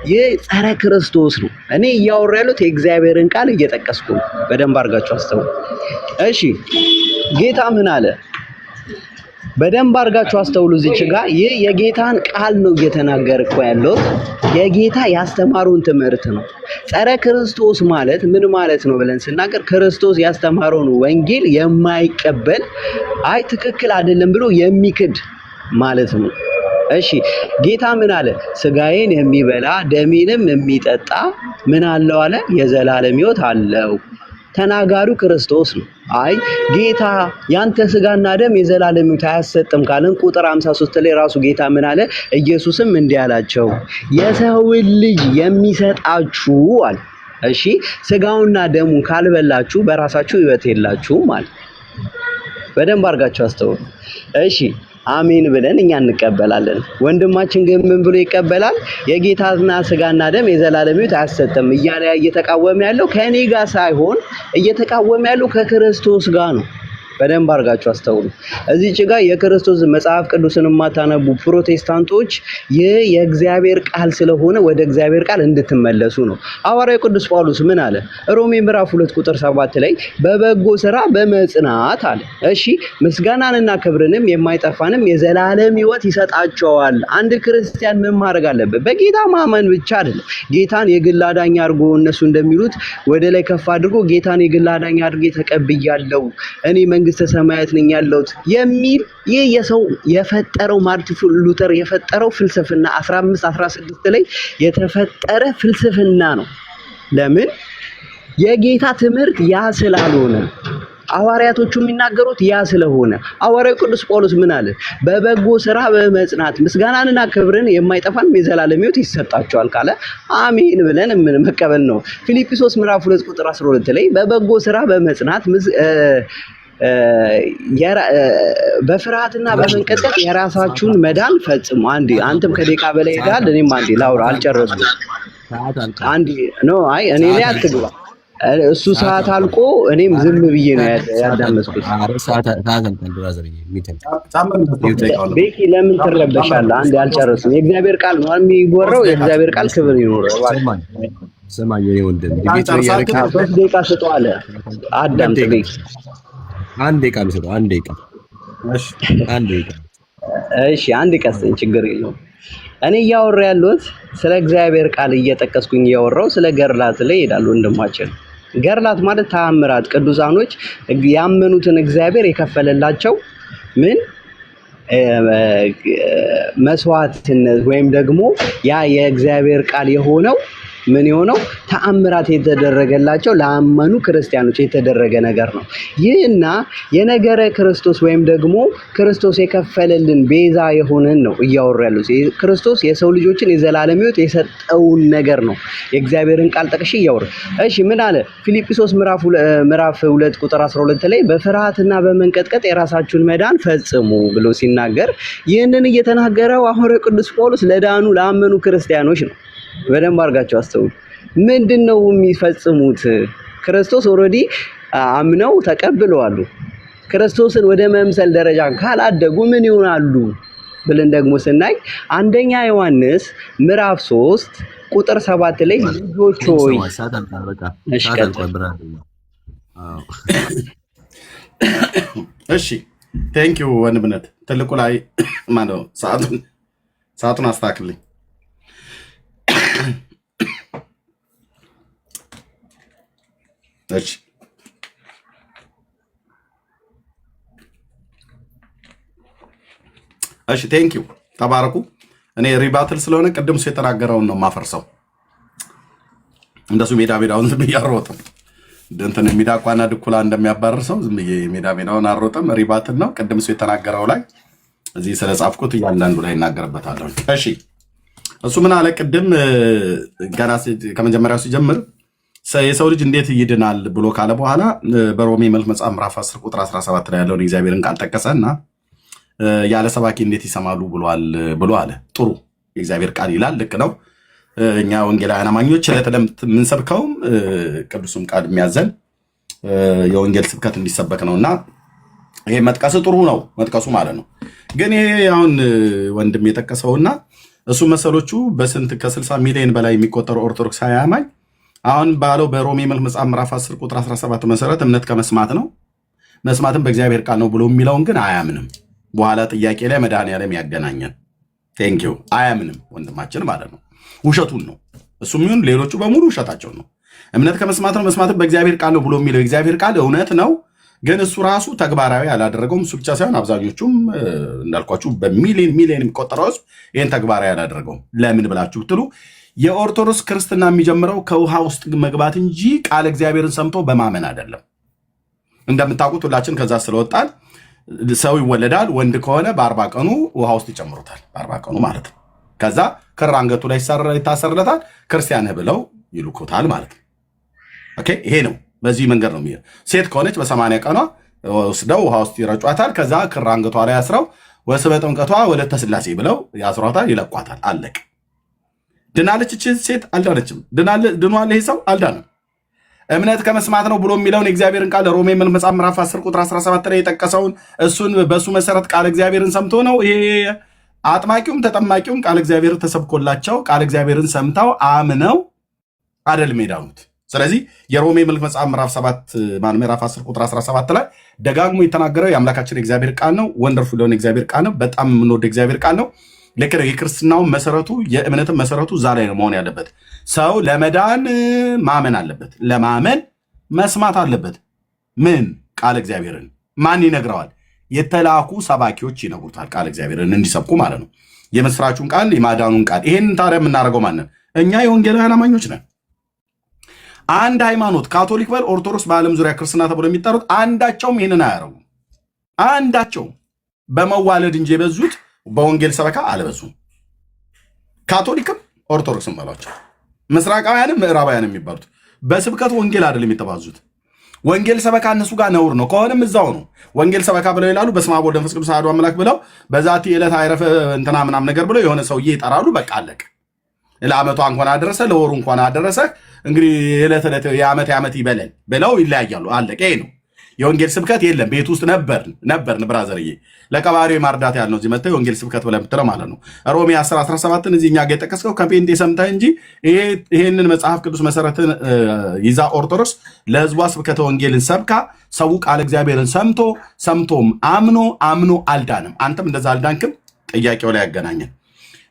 ይህ ጸረ ክርስቶስ ነው። እኔ እያወራ ያለሁት የእግዚአብሔርን ቃል እየጠቀስኩ ነው። በደንብ አድርጋችሁ አስተውሉ። እሺ ጌታ ምን አለ? በደንብ አድርጋችሁ አስተውሉ። እዚች ጋር ይህ የጌታን ቃል ነው እየተናገርኩ ያለሁት። የጌታ ያስተማሩን ትምህርት ነው። ጸረ ክርስቶስ ማለት ምን ማለት ነው ብለን ስናገር ክርስቶስ ያስተማረውን ወንጌል የማይቀበል አይ ትክክል አይደለም ብሎ የሚክድ ማለት ነው። እሺ ጌታ ምን አለ? ስጋዬን የሚበላ ደሜንም የሚጠጣ ምን አለው አለ? የዘላለም ሕይወት አለው። ተናጋሪው ክርስቶስ ነው። አይ ጌታ ያንተ ስጋና ደም የዘላለም ሕይወት አያሰጥም ካለን ቁጥር 53 ላይ ራሱ ጌታ ምን አለ? ኢየሱስም እንዲህ አላቸው የሰውን ልጅ የሚሰጣችሁ አለ። እሺ ስጋውና ደሙ ካልበላችሁ በራሳችሁ ሕይወት የላችሁም ማለት። በደንብ አድርጋችሁ አስተውሉ። እሺ አሜን ብለን እኛ እንቀበላለን። ወንድማችን ግን ምን ብሎ ይቀበላል? የጌታና ስጋና ደም የዘላለም ሕይወት አያሰጥም እያለ እየተቃወመ ያለው ከእኔ ጋር ሳይሆን እየተቃወመ ያለው ከክርስቶስ ጋር ነው። በደንብ አድርጋችሁ አስተውሉ። እዚች ጋር የክርስቶስ መጽሐፍ ቅዱስን የማታነቡ ፕሮቴስታንቶች ይህ የእግዚአብሔር ቃል ስለሆነ ወደ እግዚአብሔር ቃል እንድትመለሱ ነው። ሐዋርያው ቅዱስ ጳውሎስ ምን አለ? ሮሜ ምዕራፍ 2 ቁጥር 7 ላይ በበጎ ስራ በመጽናት አለ። እሺ ምስጋናንና ክብርንም የማይጠፋንም የዘላለም ሕይወት ይሰጣቸዋል። አንድ ክርስቲያን ምን ማድረግ አለበት? በጌታ ማመን ብቻ አይደለም። ጌታን የግል አዳኝ አድርጎ እነሱ እንደሚሉት ወደ ላይ ከፍ አድርጎ ጌታን የግል አዳኝ አድርጌ ተቀብያለሁ እኔ መንግስተ ሰማያት ነኝ ያለሁት የሚል ይህ የሰው የፈጠረው ማርቲን ሉተር የፈጠረው ፍልስፍና 1516 ላይ የተፈጠረ ፍልስፍና ነው። ለምን? የጌታ ትምህርት ያ ስላልሆነ ሐዋርያቶቹ የሚናገሩት ያ ስለሆነ ሐዋርያው ቅዱስ ጳውሎስ ምን አለ? በበጎ ስራ በመጽናት ምስጋናንና ክብርን የማይጠፋን የዘላለም ሕይወት ይሰጣቸዋል ካለ አሜን ብለን ምን መቀበል ነው። ፊልጵስዩስ ምዕራፍ 2 ቁጥር 12 ላይ በበጎ ስራ በመጽናት በፍርሃትና በመንቀጥቀጥ የራሳችሁን መዳን ፈጽሙ። አንዴ አንተም ከደቂቃ በላይ ሄዳል፣ እኔም አንዴ ላውራ አልጨረስኩም። አንዴ ነው አይ እኔ ላይ አትግባ። እሱ ሰዓት አልቆ እኔም ዝም ብዬ ነው ያዳመጥኩት። ቤኪ ለምን ትረበሻለህ? አንዴ አልጨረስኩም። የእግዚአብሔር ቃል ነው የሚወራው። የእግዚአብሔር ቃል ክብር ይኖረው። ስማ የኔ ወንድም ሶስት ደቂቃ ስጠው አለ አዳምጥ። ቤኪ አንድ ደቂቃ ነው ስጠው። አንድ ደቂቃ እሺ፣ አንድ ቀስን ችግር የለውም። እኔ እያወራሁ ያለሁት ስለ እግዚአብሔር ቃል እየጠቀስኩኝ እያወራሁ ስለ ገርላት ላይ ይሄዳሉ። ወንድማችን ገርላት ማለት ተአምራት፣ ቅዱሳኖች ያመኑትን እግዚአብሔር የከፈለላቸው ምን መስዋዕትነት ወይም ደግሞ ያ የእግዚአብሔር ቃል የሆነው ምን የሆነው ተአምራት የተደረገላቸው ለአመኑ ክርስቲያኖች የተደረገ ነገር ነው። ይህና የነገረ ክርስቶስ ወይም ደግሞ ክርስቶስ የከፈለልን ቤዛ የሆነን ነው እያወሩ ያለው። ክርስቶስ የሰው ልጆችን የዘላለም ሕይወት የሰጠውን ነገር ነው የእግዚአብሔርን ቃል ጠቅሼ እያወሩ። እሺ ምን አለ? ፊልጵስዩስ ምዕራፍ 2 ቁጥር 12 ላይ በፍርሃትና በመንቀጥቀጥ የራሳችሁን መዳን ፈጽሙ ብሎ ሲናገር ይህንን እየተናገረው ሐዋርያው ቅዱስ ጳውሎስ ለዳኑ ለአመኑ ክርስቲያኖች ነው። በደንብ አድርጋችሁ አስተውሉ። ምንድነው የሚፈጽሙት? ክርስቶስ ኦልሬዲ አምነው ተቀብለዋል። ክርስቶስን ወደ መምሰል ደረጃ ካላደጉ ምን ይሆናሉ ብለን ደግሞ ስናይ አንደኛ ዮሐንስ ምዕራፍ 3 ቁጥር 7 ላይ ልጆች ሆይ እሺ ቴንክ ዩ ወንድምነት ትልቁ ላይ ማነው ሰዓቱን አስተካክልኝ። እሺ ቴንክ ዩ ተባረኩ። እኔ ሪባትል ስለሆነ ቅድም እሱ የተናገረውን ነው የማፈርሰው። እንደሱ ሜዳውን ዝም ብዬ አልሮጥም። እንትን ሚዳቋና ድኩላ እንደሚያባርር ሰው ዝም ብዬ ሜዳውን አልሮጥም። ሪባትል ነው። ቅድም እሱ የተናገረው ላይ እዚህ ስለጻፍኩት እያንዳንዱ ላይ እናገርበታለሁ። እሺ እሱ ምን አለ? ቅድም ገና ከመጀመሪያው ሲጀምር የሰው ልጅ እንዴት ይድናል ብሎ ካለ በኋላ በሮሜ መልክ መጽሐፍ ምዕራፍ 10 ቁጥር 17 ላይ ያለውን እግዚአብሔርን ቃል ጠቀሰና ያለ ሰባኪ እንዴት ይሰማሉ ብሎ አለ። ጥሩ የእግዚአብሔር ቃል ይላል። ልክ ነው። እኛ ወንጌላውያን አማኞች የምንሰብከውም ቅዱሱም ቃል የሚያዘን የወንጌል ስብከት እንዲሰበክ ነውና ይሄ መጥቀስ ጥሩ ነው፣ መጥቀሱ ማለት ነው። ግን ይሄ አሁን ወንድም የጠቀሰውና እሱ መሰሎቹ በስንት ከ60 ሚሊዮን በላይ የሚቆጠሩ ኦርቶዶክሳዊ አማኝ አሁን ባለው በሮሜ መልክ መጽሐፍ ምዕራፍ 10 ቁጥር 17 መሰረት እምነት ከመስማት ነው፣ መስማትም በእግዚአብሔር ቃል ነው ብሎ የሚለውን ግን አያምንም። በኋላ ጥያቄ ላይ መድኃኒዓለም ያገናኘን። ቴንኪው አያምንም ወንድማችን ማለት ነው። ውሸቱን ነው እሱም ይሁን ሌሎቹ በሙሉ ውሸታቸው ነው። እምነት ከመስማት ነው፣ መስማትም በእግዚአብሔር ቃል ነው ብሎ የሚለው የእግዚአብሔር ቃል እውነት ነው፣ ግን እሱ ራሱ ተግባራዊ አላደረገውም። እሱ ብቻ ሳይሆን አብዛኞቹም እንዳልኳችሁ በሚሊዮን የሚቆጠረው ህዝብ ይህን ተግባራዊ አላደረገውም። ለምን ብላችሁ ብትሉ የኦርቶዶክስ ክርስትና የሚጀምረው ከውሃ ውስጥ መግባት እንጂ ቃል እግዚአብሔርን ሰምቶ በማመን አይደለም። እንደምታውቁት ሁላችን ከዛ ስለወጣን ሰው ይወለዳል። ወንድ ከሆነ በ40 ቀኑ ውሃ ውስጥ ይጨምሩታል። በ40 ቀኑ ማለት ነው። ከዛ ክር አንገቱ ላይ ይታሰርለታል። ክርስቲያንህ ብለው ይልኩታል ማለት ነው። ኦኬ ይሄ ነው። በዚህ መንገድ ነው የሚሄድ። ሴት ከሆነች በ80 ቀኗ ወስደው ውሃ ውስጥ ይረጯታል። ከዛ ክር አንገቷ ላይ ያስረው ወስበ ጥምቀቷ ወለተ ሥላሴ ብለው ያስሯታል፣ ይለቋታል። አለቅ። ድናለች እቺ ሴት? አልዳነችም። ድኗል ይሄ ሰው? አልዳንም። እምነት ከመስማት ነው ብሎ የሚለውን የእግዚአብሔርን ቃል ሮሜ መጽሐፍ ምዕራፍ 10 ቁጥር 17 ላይ የጠቀሰውን እሱን በእሱ መሰረት ቃል እግዚአብሔርን ሰምቶ ነው ይሄ አጥማቂውም ተጠማቂውም ቃል እግዚአብሔር ተሰብኮላቸው ቃል እግዚአብሔርን ሰምተው አምነው አይደለም የዳኑት። ስለዚህ የሮሜ መልክ መጽሐፍ ምዕራፍ 10 ቁጥር 17 ላይ ደጋግሞ የተናገረው የአምላካችን የእግዚአብሔር ቃል ነው። ወንደርፉል የሆነ እግዚአብሔር ቃል ነው። በጣም የምንወደ እግዚአብሔር ቃል ነው። ልክ ነው። የክርስትናውን መሰረቱ የእምነትን መሰረቱ እዛ ላይ ነው መሆን ያለበት። ሰው ለመዳን ማመን አለበት። ለማመን መስማት አለበት። ምን? ቃል እግዚአብሔርን። ማን ይነግረዋል? የተላኩ ሰባኪዎች ይነግሩታል። ቃል እግዚአብሔርን እንዲሰብኩ ማለት ነው። የምስራቹን ቃል፣ የማዳኑን ቃል። ይሄን ታዲያ የምናደርገው ማንን? እኛ የወንጌላውያን አማኞች ነን። አንድ ሃይማኖት ካቶሊክ በል ኦርቶዶክስ በዓለም ዙሪያ ክርስትና ተብሎ የሚጠሩት አንዳቸውም ይህንን አያረጉም። አንዳቸው በመዋለድ እንጂ የበዙት በወንጌል ሰበካ አልበዙም። ካቶሊክም ኦርቶዶክስም በሏቸው ምስራቃውያንም ምዕራባውያንም የሚባሉት በስብከት ወንጌል አይደለም የተባዙት። ወንጌል ሰበካ እነሱ ጋር ነውር ነው። ከሆነም እዛው ነው ወንጌል ሰበካ ብለው ይላሉ። በስመ አብ ወወልድ ወመንፈስ ቅዱስ አሐዱ አምላክ ብለው በዛቲ ዕለት አይረፈ እንትና ምናምን ነገር ብለው የሆነ ሰውዬ ይጠራሉ። በቃ አለቀ። ለዓመቷ እንኳን አደረሰ፣ ለወሩ እንኳን አደረሰ። እንግዲህ የዕለት ዕለት የዓመት ይበለን ብለው ይለያያሉ። አለቀ። ይሄ ነው የወንጌል ስብከት። የለም ቤት ውስጥ ነበርን ብራዘርዬ ለቀባሪ ማርዳት ያልነው እዚህ መጥተህ የወንጌል ስብከት ብለህ የምትለው ማለት ነው። ሮሜ 10:17 እዚህ እኛ ጋር የጠቀስከው ከጴንጤ ሰምተህ እንጂ ይሄንን መጽሐፍ ቅዱስ መሰረትን ይዛ ኦርቶዶክስ ለህዝቧ ስብከተ ወንጌልን ሰብካ ሰው ቃል እግዚአብሔርን ሰምቶም አምኖ አልዳንም። አንተም እንደዛ አልዳንክም። ጥያቄው ላይ ያገናኘን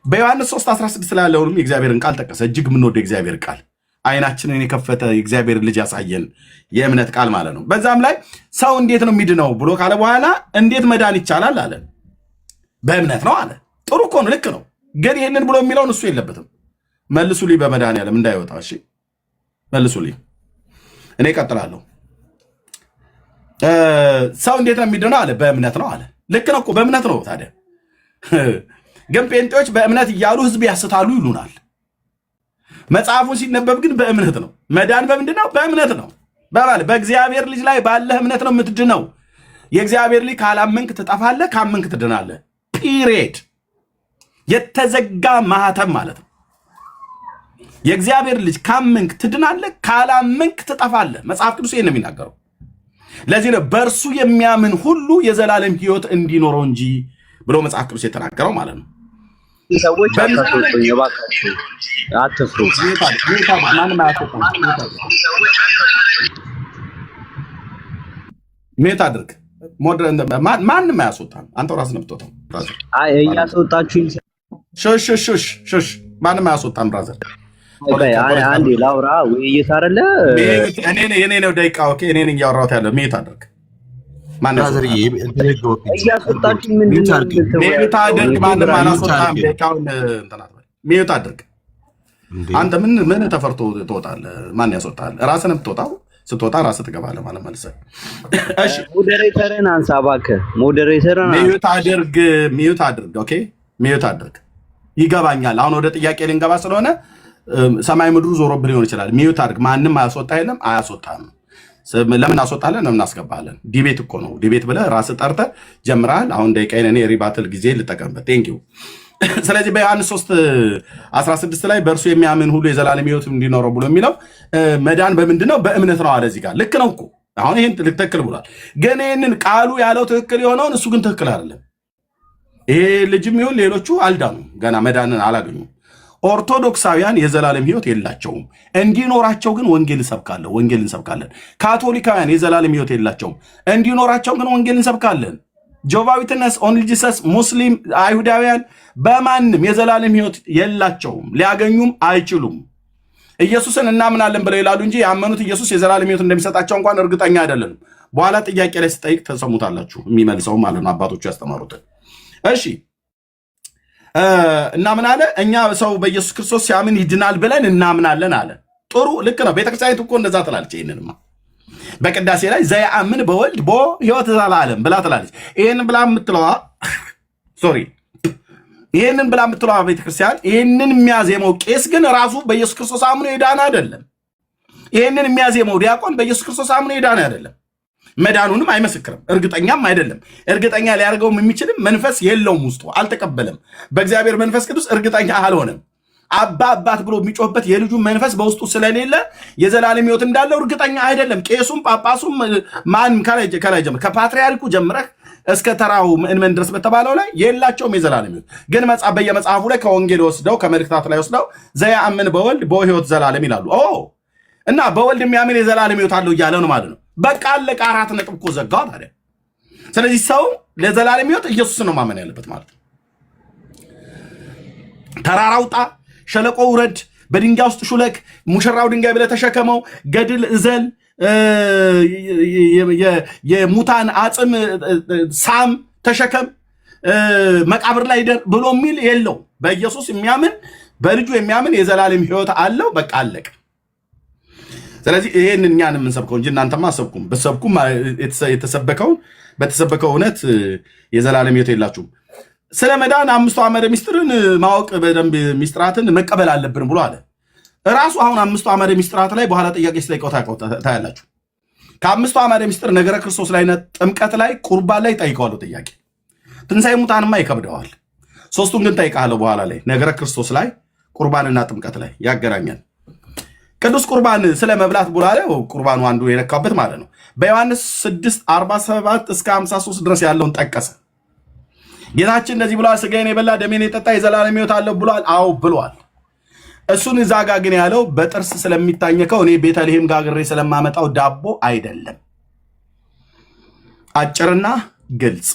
በዮሐንስ 3:16 ላይ ያለውንም የእግዚአብሔርን ቃል ጠቀሰ። እጅግ የምንወደው የእግዚአብሔር ቃል አይናችንን የከፈተ የእግዚአብሔር ልጅ ያሳየን የእምነት ቃል ማለት ነው። በዛም ላይ ሰው እንዴት ነው የሚድነው ብሎ ካለ በኋላ እንዴት መዳን ይቻላል አለ። በእምነት ነው አለ። ጥሩ እኮ ነው፣ ልክ ነው። ግን ይህንን ብሎ የሚለውን እሱ የለበትም። መልሱልኝ በመድኃኒዓለም እንዳይወጣ። እሺ መልሱልኝ። እኔ እቀጥላለሁ። ሰው እንዴት ነው የሚድነው አለ። በእምነት ነው አለ። ልክ ነው እኮ በእምነት ነው። ታዲያ ግን ጴንጤዎች በእምነት እያሉ ህዝብ ያስታሉ ይሉናል። መጽሐፉን ሲነበብ ግን በእምነት ነው። መዳን በምንድን ነው? በእምነት ነው። በእግዚአብሔር ልጅ ላይ ባለህ እምነት ነው የምትድነው። የእግዚአብሔር ልጅ ካላመንክ ትጠፋለህ፣ ካመንክ ትድናለህ። ፒሪየድ። የተዘጋ ማህተም ማለት ነው። የእግዚአብሔር ልጅ ካመንክ ትድናለህ፣ ካላመንክ ትጠፋለህ። መጽሐፍ ቅዱስ ይህን ነው የሚናገረው። ለዚህ ነው በእርሱ የሚያምን ሁሉ የዘላለም ህይወት እንዲኖረው እንጂ ብሎ መጽሐፍ ቅዱስ የተናገረው ማለት ነው። ሰዎች አታስወጡኝ እባካችሁ፣ አትፍሩ። ሜት አድርግ። ማንም አያስወጣም። አንተው ራስህ ነው የምትወጣው። አይ እያስወጣችሁኝ። ሹሽ ማንም አያስወጣም ብራዘር። አንዴ ላውራ። ውይይት አይደለ የኔ ነው ደቂቃ። ኦኬ እኔ ነኝ እያወራሁት ያለው። ሜት አድርግ። እያስወጣችሁኝ ምንድን ነው? ሜት አድርግ። ማንም አላስወጣም። ደቂቃውን ሜት አድርግ። አንተ ምን ተፈርቶ ትወጣለህ? ማን ያስወጣል? ራስህ ነው የምትወጣው። ስትወጣ ራስህ ትገባለህ ማለት መልሰህ። እሺ ሞዴሬተርን አንሳ እባክህ። ሞዴሬተርን ሚዩት አድርግ። ኦኬ ሚዩት አድርግ። ይገባኛል። አሁን ወደ ጥያቄ ልንገባ ስለሆነ ሰማይ ምድሩ ዞሮብህ ሊሆን ይችላል። ሚዩት አድርግ። ማንም አያስወጣ የለም፣ አያስወጣም። ለምን አስወጣለን? ለምን አስገባለን? ዲቤት እኮ ነው። ዲቤት ብለህ ራስህ ጠርተህ ጀምረሃል። አሁን ደቂቃዬን እኔ ሪባትል ጊዜ ልጠቀምበት። ቴንኪው። ስለዚህ በዮሐንስ 3:16 ላይ በእርሱ የሚያምን ሁሉ የዘላለም ሕይወት እንዲኖረው ብሎ የሚለው መዳን በምንድን ነው? በእምነት ነው አለ። እዚህ ጋር ልክ ነው እኮ አሁን ይህን ትክክል ብሏል። ግን ይህንን ቃሉ ያለው ትክክል የሆነውን እሱ ግን ትክክል አይደለም። ይሄ ልጅም ይሁን ሌሎቹ አልዳኑም፣ ገና መዳንን አላገኙም። ኦርቶዶክሳውያን የዘላለም ሕይወት የላቸውም። እንዲኖራቸው ግን ወንጌል እንሰብካለን። ካቶሊካውያን የዘላለም ሕይወት የላቸውም። እንዲኖራቸው ግን ወንጌል እንሰብካለን። ጆቫ ዊትነስ፣ ኦንሊ ጂሰስ፣ ሙስሊም፣ አይሁዳውያን በማንም የዘላለም ሕይወት የላቸውም፣ ሊያገኙም አይችሉም። ኢየሱስን እናምናለን ብለው ይላሉ እንጂ ያመኑት ኢየሱስ የዘላለም ሕይወት እንደሚሰጣቸው እንኳን እርግጠኛ አይደለንም። በኋላ ጥያቄ ላይ ስጠይቅ ተሰሙታላችሁ፣ የሚመልሰው ማለት ነው አባቶቹ ያስተማሩትን። እሺ እናምን አለ። እኛ ሰው በኢየሱስ ክርስቶስ ሲያምን ይድናል ብለን እናምናለን አለ። ጥሩ ልክ ነው። ቤተክርስቲያኒቱ እኮ እንደዛ ትላለች። ይህንንማ በቅዳሴ ላይ ዘያአምን በወልድ ቦ ሕይወት ዘላለም ብላ ትላለች። ይህንን ብላ የምትለዋ ቤተክርስቲያን ይህንን የሚያዜመው ቄስ ግን ራሱ በኢየሱስ ክርስቶስ አምኖ የዳነ አይደለም። ይህንን የሚያዜመው ዲያቆን በኢየሱስ ክርስቶስ አምኖ የዳነ አይደለም። መዳኑንም አይመሰክርም፣ እርግጠኛም አይደለም። እርግጠኛ ሊያደርገውም የሚችልም መንፈስ የለውም፣ ውስጡ አልተቀበለም። በእግዚአብሔር መንፈስ ቅዱስ እርግጠኛ አልሆነም። አባት ብሎ የሚጮህበት የልጁ መንፈስ በውስጡ ስለሌለ የዘላለም ሕይወት እንዳለው እርግጠኛ አይደለም። ቄሱም ጳጳሱም ማንም ከላይ ጀምረህ ከፓትርያርኩ ጀምረህ እስከ ተራው ምእመን ድረስ በተባለው ላይ የላቸውም የዘላለም ሕይወት። ግን በየመጽሐፉ ላይ ከወንጌል ወስደው ከመልእክታት ላይ ወስደው ዘያአምን በወልድ ቦ ሕይወት ዘላለም ይላሉ። እና በወልድ የሚያምን የዘላለም ሕይወት አለው እያለ ነው ማለት ነው። በቃ አለቀ። 4 ነጥብ እኮ ዘጋው ታዲያ። ስለዚህ ሰው ለዘላለም ሕይወት ኢየሱስን ነው ማመን ያለበት ማለት ነው። ተራራ ውጣ፣ ሸለቆ ውረድ፣ በድንጋይ ውስጥ ሹለክ፣ ሙሽራው ድንጋይ ብለህ ተሸከመው፣ ገድል እዘል፣ የሙታን አጽም ሳም ተሸከም፣ መቃብር ላይ ደር ብሎ የሚል የለው። በኢየሱስ የሚያምን በልጁ የሚያምን የዘላለም ሕይወት አለው። በቃ አለቀ። ስለዚህ ይሄን እኛን የምንሰብከው እንጂ እናንተማ አሰብኩም በሰብኩም የተሰበከው በተሰበከው እውነት የዘላለም ሕይወት የላችሁም። ስለ መዳን አምስቱ አዕማደ ምስጢርን ማወቅ በደንብ ምስጢራትን መቀበል አለብን ብሎ አለ ራሱ። አሁን አምስቱ አዕማደ ምስጢራት ላይ በኋላ ጥያቄ ስለይቀው ታያላችሁ። ከአምስቱ አዕማደ ምስጢር ነገረ ክርስቶስ ላይ ጥምቀት ላይ ቁርባን ላይ ጠይቀዋለሁ ጥያቄ። ትንሣኤ ሙታንማ ይከብደዋል። ሶስቱን ግን ጠይቃለሁ በኋላ ላይ ነገረ ክርስቶስ ላይ ቁርባንና ጥምቀት ላይ ያገናኛል። ቅዱስ ቁርባን ስለ መብላት ብላለው ቁርባኑ አንዱ የነካበት ማለት ነው። በዮሐንስ 6:47 እስከ 53 ድረስ ያለውን ጠቀሰ። ጌታችን እንደዚህ ብሏል፣ ስጋዬን የበላ ደሜን የጠጣ የዘላለም ሕይወት አለው ብሏል። አዎ ብሏል። እሱን እዛ ጋ ግን ያለው በጥርስ ስለሚታኘከው እኔ ቤተልሔም ጋግሬ ስለማመጣው ዳቦ አይደለም። አጭርና ግልጽ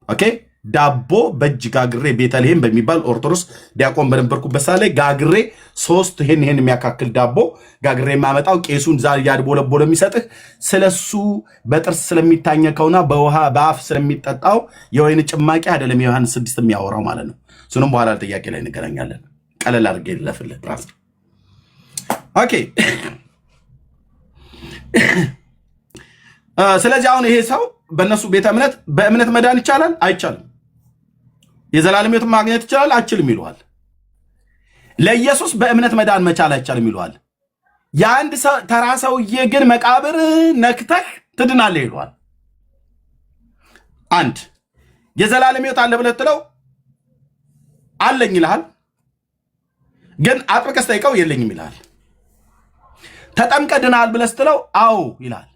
ኦኬ። ዳቦ በእጅ ጋግሬ ቤተልሔም በሚባል ኦርቶዶክስ ዲያቆን በነበርኩበት ሰዓት ላይ ጋግሬ 3 ይሄን የሚያካክል ዳቦ ጋግሬ የማመጣው ቄሱን ዛ ያድቦለቦለ የሚሰጥህ ስለሱ በጥርስ ስለሚታኘከውና በውሃ በአፍ ስለሚጠጣው የወይን ጭማቂ አይደለም። የዮሐንስ 6 የሚያወራው ማለት ነው። እሱንም በኋላ ጥያቄ ላይ እንገናኛለን። ቀለል አድርጌ ልለፍልህ ራስ ኦኬ። ስለዚህ አሁን ይሄ ሰው በእነሱ ቤተ እምነት በእምነት መዳን ይቻላል አይቻልም? የዘላለም ሕይወት ማግኘት ይቻላል አይችልም ይለዋል። ለኢየሱስ በእምነት መዳን መቻል አይቻልም ይለዋል። የአንድ ተራ ሰውዬ ግን መቃብር ነክተህ ትድናለህ ይለዋል። አንድ የዘላለም ሕይወት አለ ብለህ ትለው አለኝ ይልሃል። ግን አጥብቀህ ስጠይቀው የለኝም ይልሃል። ተጠምቀህ ድናል ብለህ ስትለው አዎ ይልሃል።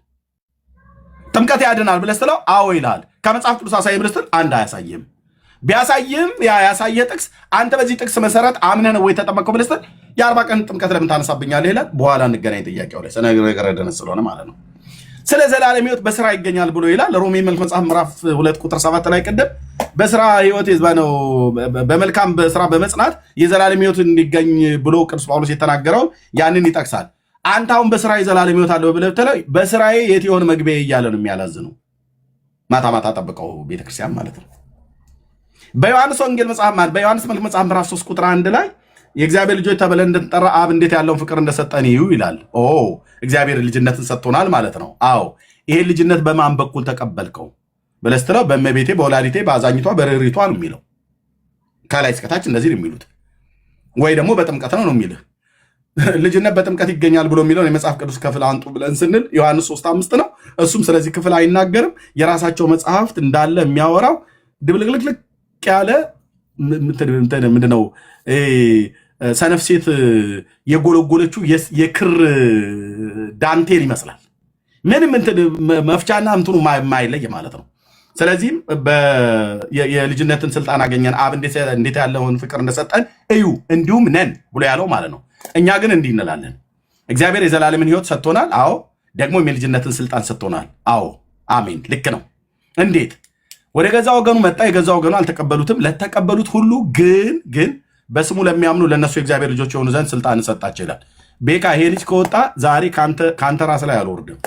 ጥምቀት ያድናል ብለህ ስትለው አዎ ይልሃል። ከመጽሐፍ ቅዱስ አሳይም ብለህ ስትል አንድ አያሳይም። ቢያሳይም ያሳየ ጥቅስ አንተ በዚህ ጥቅስ መሰረት አምነህ ነው ወይ ተጠመቀው ብለህ ስትል የ40 ቀን ጥምቀት ለምን ታነሳብኛለህ ይላል። በኋላ እንገናኝ ጥያቄው ላይ ሰነገረ ደነስ ስለሆነ ማለት ነው። ስለ ዘላለም ሕይወት በስራ ይገኛል ብሎ ይላል። ሮሜ መልክ መጽሐፍ ምዕራፍ 2 ቁጥር 7 ላይ ቀደም በስራ ሕይወት ነው በመልካም በስራ በመጽናት የዘላለም ሕይወት እንዲገኝ ብሎ ቅዱስ ጳውሎስ የተናገረው ያንን ይጠቅሳል። አንተ አሁን በስራ የዘላለም ሕይወት አለው ብለህ ብትለው በስራዬ የት ይሆን መግቢያ እያለ ነው የሚያላዝነው። ማታ ማታ ጠብቀው ቤተክርስቲያን ማለት ነው። በዮሐንስ ወንጌል መጽሐፍ ማለት በዮሐንስ መልክ መጽሐፍ ምዕራፍ 3 ቁጥር 1 ላይ የእግዚአብሔር ልጆች ተብለን እንድንጠራ አብ እንዴት ያለውን ፍቅር እንደሰጠን ይዩ ይላል። እግዚአብሔር ልጅነትን ሰጥቶናል ማለት ነው። አዎ ይሄን ልጅነት በማን በኩል ተቀበልከው ብለህ ስትለው በእመቤቴ በወላዲቴ በአዛኝቷ በርሪቷ ነው የሚለው። ከላይ እስከታች እንደዚህ ነው የሚሉት። ወይ ደግሞ በጥምቀት ነው የሚልህ። ልጅነት በጥምቀት ይገኛል ብሎ የሚለውን የመጽሐፍ ቅዱስ ክፍል አንጡ ብለን ስንል ዮሐንስ 3:5 ነው። እሱም ስለዚህ ክፍል አይናገርም። የራሳቸው መጽሐፍት እንዳለ የሚያወራው ድብልቅልቅልቅ ያለ ምንድነው ሰነፍ ሴት የጎለጎለችው የክር ዳንቴል ይመስላል። ምንም መፍቻና እንትኑ የማይለይ ማለት ነው። ስለዚህም የልጅነትን ስልጣን አገኘን አብ እንዴት ያለውን ፍቅር እንደሰጠን እዩ እንዲሁም ነን ብሎ ያለው ማለት ነው። እኛ ግን እንዲህ እንላለን። እግዚአብሔር የዘላለምን ሕይወት ሰጥቶናል። አዎ ደግሞ የልጅነትን ስልጣን ሰጥቶናል። አዎ አሜን፣ ልክ ነው። እንዴት ወደ ገዛ ወገኑ መጣ፣ የገዛ ወገኑ አልተቀበሉትም። ለተቀበሉት ሁሉ ግን በስሙ ለሚያምኑ ለእነሱ የእግዚአብሔር ልጆች የሆኑ ዘንድ ስልጣን ሰጣቸው ይላል። ቤካ ይሄ ልጅ ከወጣ ዛሬ ከአንተ ራስ ላይ አልወርድም።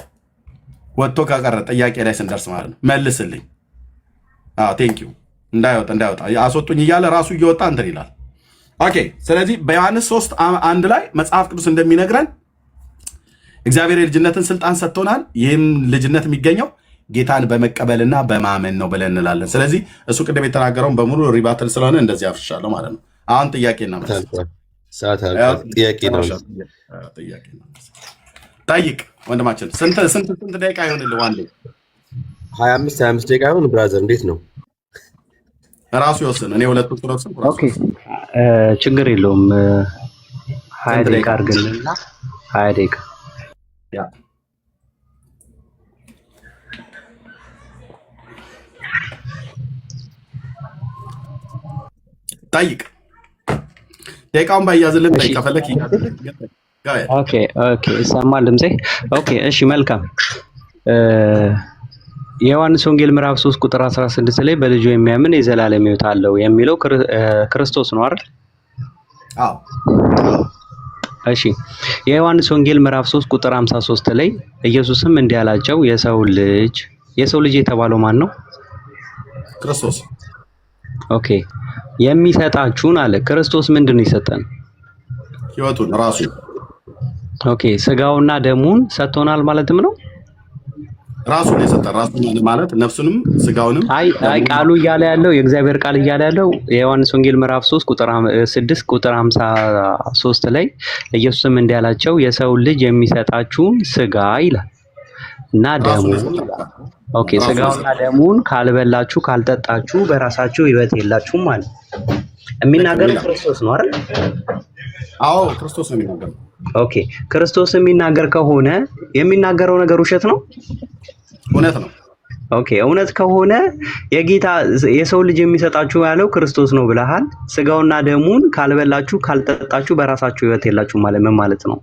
ወጥቶ ከቀረ ጥያቄ ላይ ስንደርስ ማለት ነው መልስልኝ። ቴንኪዩ እንዳይወጣ አስወጡኝ እያለ ራሱ እየወጣ እንትን ይላል። ኦኬ። ስለዚህ በዮሐንስ 3:1 ላይ መጽሐፍ ቅዱስ እንደሚነግረን እግዚአብሔር የልጅነትን ስልጣን ሰጥቶናል። ይህም ልጅነት የሚገኘው ጌታን በመቀበልና በማመን ነው ብለን እንላለን። ስለዚህ እሱ ቅድም የተናገረውን በሙሉ ሪባትል ስለሆነ እንደዚህ አፍርሻለሁ ማለት ነው። አሁን ጥያቄና መልስ ጠይቅ ወንድማችን። ስንት ደቂቃ ይሆንልህ? ዋንዴ 25 ደቂቃ ይሆን ብራዘር? እንዴት ነው ራሱ ይወስን። እኔ ሁለቱ ስለወስን ችግር የለውም። 20 ደቂቃ አድርገንና 20 ደቂቃ ጠይቅ። ደቂቃውን ባያዝልን ጠይቅ። ከፈለክ ኦኬ ይሰማል ድምጼ? ኦኬ እሺ መልካም። የዮሐንስ ወንጌል ምዕራፍ 3 ቁጥር 16 ላይ በልጁ የሚያምን የዘላለም ሕይወት አለው የሚለው ክርስቶስ ነው አይደል? አዎ። እሺ የዮሐንስ ወንጌል ምዕራፍ 3 ቁጥር 53 ላይ ኢየሱስም እንዲህ አላቸው፣ የሰው ልጅ የተባለው ማን ነው? ክርስቶስ። ኦኬ የሚሰጣችሁን አለ። ክርስቶስ ምንድን ነው የሰጠን? ሕይወቱን ራሱ። ኦኬ ስጋውና ደሙን ሰጥቶናል ማለትም ነው። ራሱን የሰጠን ራሱን ማለት ነፍሱንም ስጋውንም። አይ ቃሉ እያለ ያለው የእግዚአብሔር ቃል እያለ ያለው የዮሐንስ ወንጌል ምዕራፍ 3 ቁጥር 6 ቁጥር 53 ላይ ኢየሱስም እንዲህ አላቸው የሰው ልጅ የሚሰጣችሁን ስጋ ይላል እና ደሙ። ኦኬ ስጋውና ደሙን ካልበላችሁ ካልጠጣችሁ በራሳችሁ ሕይወት የላችሁም ማለት የሚናገረው ክርስቶስ ነው አይደል? አዎ ክርስቶስ ነው የሚናገረው። ኦኬ ክርስቶስ የሚናገር ከሆነ የሚናገረው ነገር ውሸት ነው? እውነት ነው። ኦኬ እውነት ከሆነ የጌታ የሰው ልጅ የሚሰጣችሁ ያለው ክርስቶስ ነው ብለሃል። ስጋውና ደሙን ካልበላችሁ ካልጠጣችሁ በራሳችሁ ሕይወት የላችሁ ማለት ምን ማለት ነው?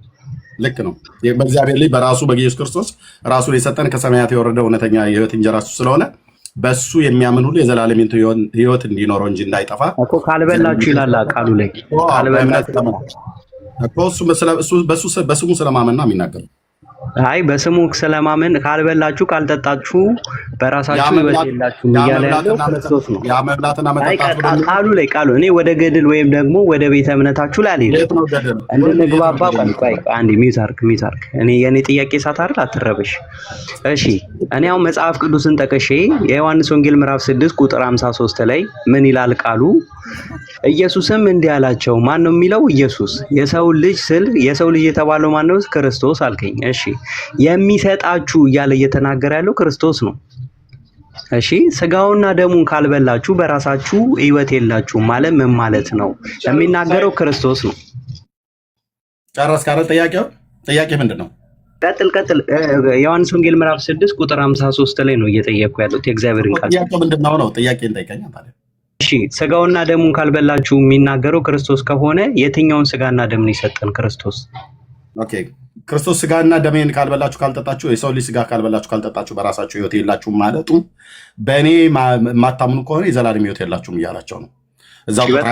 ልክ ነው። በእግዚአብሔር ልጅ በራሱ በኢየሱስ ክርስቶስ ራሱን የሰጠን ከሰማያት የወረደ እውነተኛ የሕይወት እንጀራ እሱ ስለሆነ በሱ የሚያምን ሁሉ የዘላለም ሕይወት እንዲኖረው እንጂ እንዳይጠፋ እኮ ካልበላችሁ ይላል ቃሉ ላይ። ካልበላችሁ እኮ በስሙ ስለማመን ነው የሚናገረው። አይ በስሙ ስለማመን ካልበላችሁ ካልጠጣችሁ በራሳችሁ ሕይወት የላችሁም እያለ ያለው ክርስቶስ ነው። ያ መብላትና አይ ቃሉ ላይ ቃሉ እኔ ወደ ገድል ወይም ደግሞ ወደ ቤተ እምነታችሁ ላይ አልሄድም። እንድንግባባ ቆይ አንዴ ሚውት አድርግ። እኔ የኔ ጥያቄ ሳት አይደል አትረበሽ። እሺ እኔ አሁን መጽሐፍ ቅዱስን ጠቅሼ የዮሐንስ ወንጌል ምዕራፍ 6 ቁጥር 53 ላይ ምን ይላል ቃሉ? ኢየሱስም እንዲህ አላቸው። ማን ነው የሚለው? ኢየሱስ። የሰው ልጅ ስል የሰው ልጅ የተባለው ማን ነው? ክርስቶስ አልከኝ። እሺ የሚሰጣችሁ እያለ እየተናገረ ያለው ክርስቶስ ነው። እሺ ስጋውና ደሙን ካልበላችሁ በራሳችሁ ሕይወት የላችሁም ማለት ምን ማለት ነው? የሚናገረው ክርስቶስ ነው። ጨረስክ አይደል? ጥያቄ ምንድን ነው? ቀጥል። ዮሐንስ ወንጌል ምዕራፍ 6 ቁጥር 53 ላይ ነው እየጠየቅኩ ያለሁት የእግዚአብሔርን ቃል። ጥያቄው ምንድን ነው? ጥያቄን ጠይቀኝ ታዲያ። እሺ ስጋውና ደሙን ካልበላችሁ የሚናገረው ክርስቶስ ከሆነ የትኛውን ስጋና ደምን የሰጠን ክርስቶስ? ኦኬ ክርስቶስ ስጋና ደሜን ካልበላችሁ ካልጠጣችሁ፣ የሰው ልጅ ስጋ ካልበላችሁ ካልጠጣችሁ በራሳችሁ ሕይወት የላችሁም ማለቱ በእኔ የማታምኑ ከሆነ የዘላለም ሕይወት የላችሁም እያላቸው ነው። እዛው ጥያቄ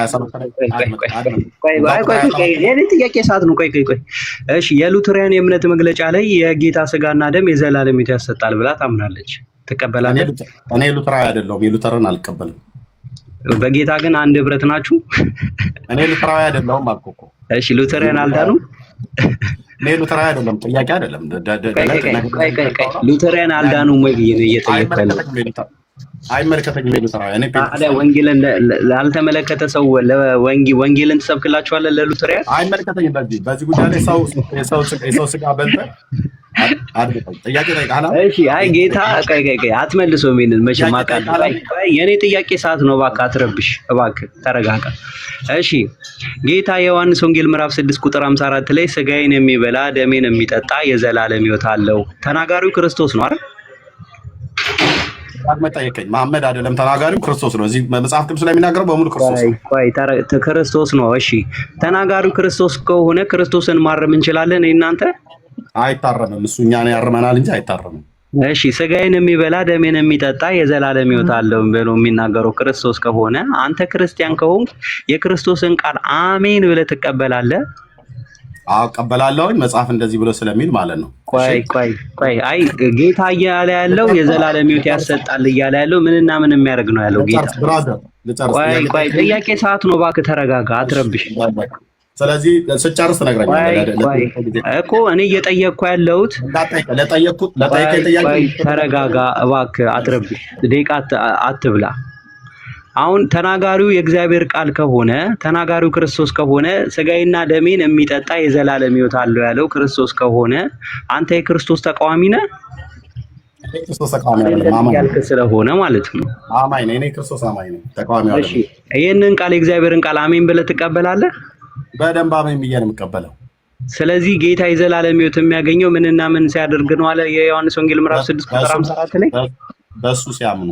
ሰዓት ነው። ቆይ እሺ የሉተሪያን የእምነት መግለጫ ላይ የጌታ ስጋና ደም የዘላለም ሕይወት ያሰጣል ብላ ታምናለች። ትቀበላለህ? እኔ ሉተራዊ አይደለሁም፣ የሉተርን አልቀበልም። በጌታ ግን አንድ ህብረት ናችሁ? እኔ ሉተራዊ አይደለሁም አልኩህ እኮ። እሺ ሉተሪያን አልዳኑም? እኔ ሉተራዊ አይደለም። ጥያቄ አይደለም። ሉተሪያን አልዳኑም ወይ ብዬ ነው እየጠየቅኩ ያለው። አይመለከተኝም። ሉተራዊ እኔ ወንጌልን ላልተመለከተ ሰው ወንጌልን ትሰብክላችኋለህ? ለሉተሪያን አይመለከተኝም። በዚህ ጉዳይ ላይ የሰው ስጋ በልተህ ጥያቄ ጠይቃለህ። እሺ አይ ጌታ ቆይ አትመልሰውም። ይሄንን መቼም አውቃለሁ። የኔ ጥያቄ ሰዓት ነው። እባክህ አትረብሽ፣ እባክህ ተረጋጋ። እሺ ጌታ የዮሐንስ ወንጌል ምዕራፍ 6 ቁጥር 54 ላይ ስጋዬን የሚበላ ደሜን የሚጠጣ የዘላለም ሕይወት አለው። ተናጋሪው ክርስቶስ ነው አይደል? ጠየቀኝ። መሐመድ አይደለም ተናጋሪው ክርስቶስ ነው። እዚህ መጽሐፍ ቅዱስ ላይ የሚናገረው በሙሉ ክርስቶስ ነው። ክርስቶስ ነው። እሺ ተናጋሪው ክርስቶስ ከሆነ ክርስቶስን ማረም እንችላለን? እናንተ አይታረምም። እሱ እኛን ያርመናል እንጂ አይታረምም። እሺ ስጋዬን የሚበላ ደሜን የሚጠጣ የዘላለም ሕይወት አለው ብሎ የሚናገረው ክርስቶስ ከሆነ አንተ ክርስቲያን ከሆንክ የክርስቶስን ቃል አሜን ብለህ ትቀበላለህ? አዎ እቀበላለሁኝ። መጽሐፍ እንደዚህ ብሎ ስለሚል ማለት ነው። ቆይ አይ ጌታ እያለ ያለው የዘላለም ሕይወት ያሰጣል እያለ ያለው ምንና ምን የሚያደርግ ነው ያለው ጌታ? ቆይ ጥያቄ ሰዓት ነው። እባክህ ተረጋጋ፣ አትረብሽ። ስለዚህ ስጨርስ ትነግረኛለህ እኮ እኔ እየጠየቅኩ ያለሁት ተረጋጋ እባክህ፣ አትረብሽ፣ ደቂቃ አትብላ። አሁን ተናጋሪው የእግዚአብሔር ቃል ከሆነ ተናጋሪው ክርስቶስ ከሆነ ስጋዬና ደሜን የሚጠጣ የዘላለም ሕይወት አለው ያለው ክርስቶስ ከሆነ አንተ የክርስቶስ ተቃዋሚ ነህ? ክርስቶስ ተቃዋሚ አይደለም ያልክ ስለሆነ ማለት ነው። አማኝ ነኝ እኔ፣ ክርስቶስ አማኝ ነኝ፣ ተቃዋሚ አይደለም። እሺ ይሄንን ቃል የእግዚአብሔርን ቃል አሜን ብለህ ትቀበላለህ? በደንብ አሜን ብዬ ነው የምቀበለው። ስለዚህ ጌታ የዘላለም ሕይወት የሚያገኘው ምንና ምን ሲያደርግ ነው አለ የዮሐንስ ወንጌል ምዕራፍ 6 ቁጥር 54 ላይ በሱ ሲያምኑ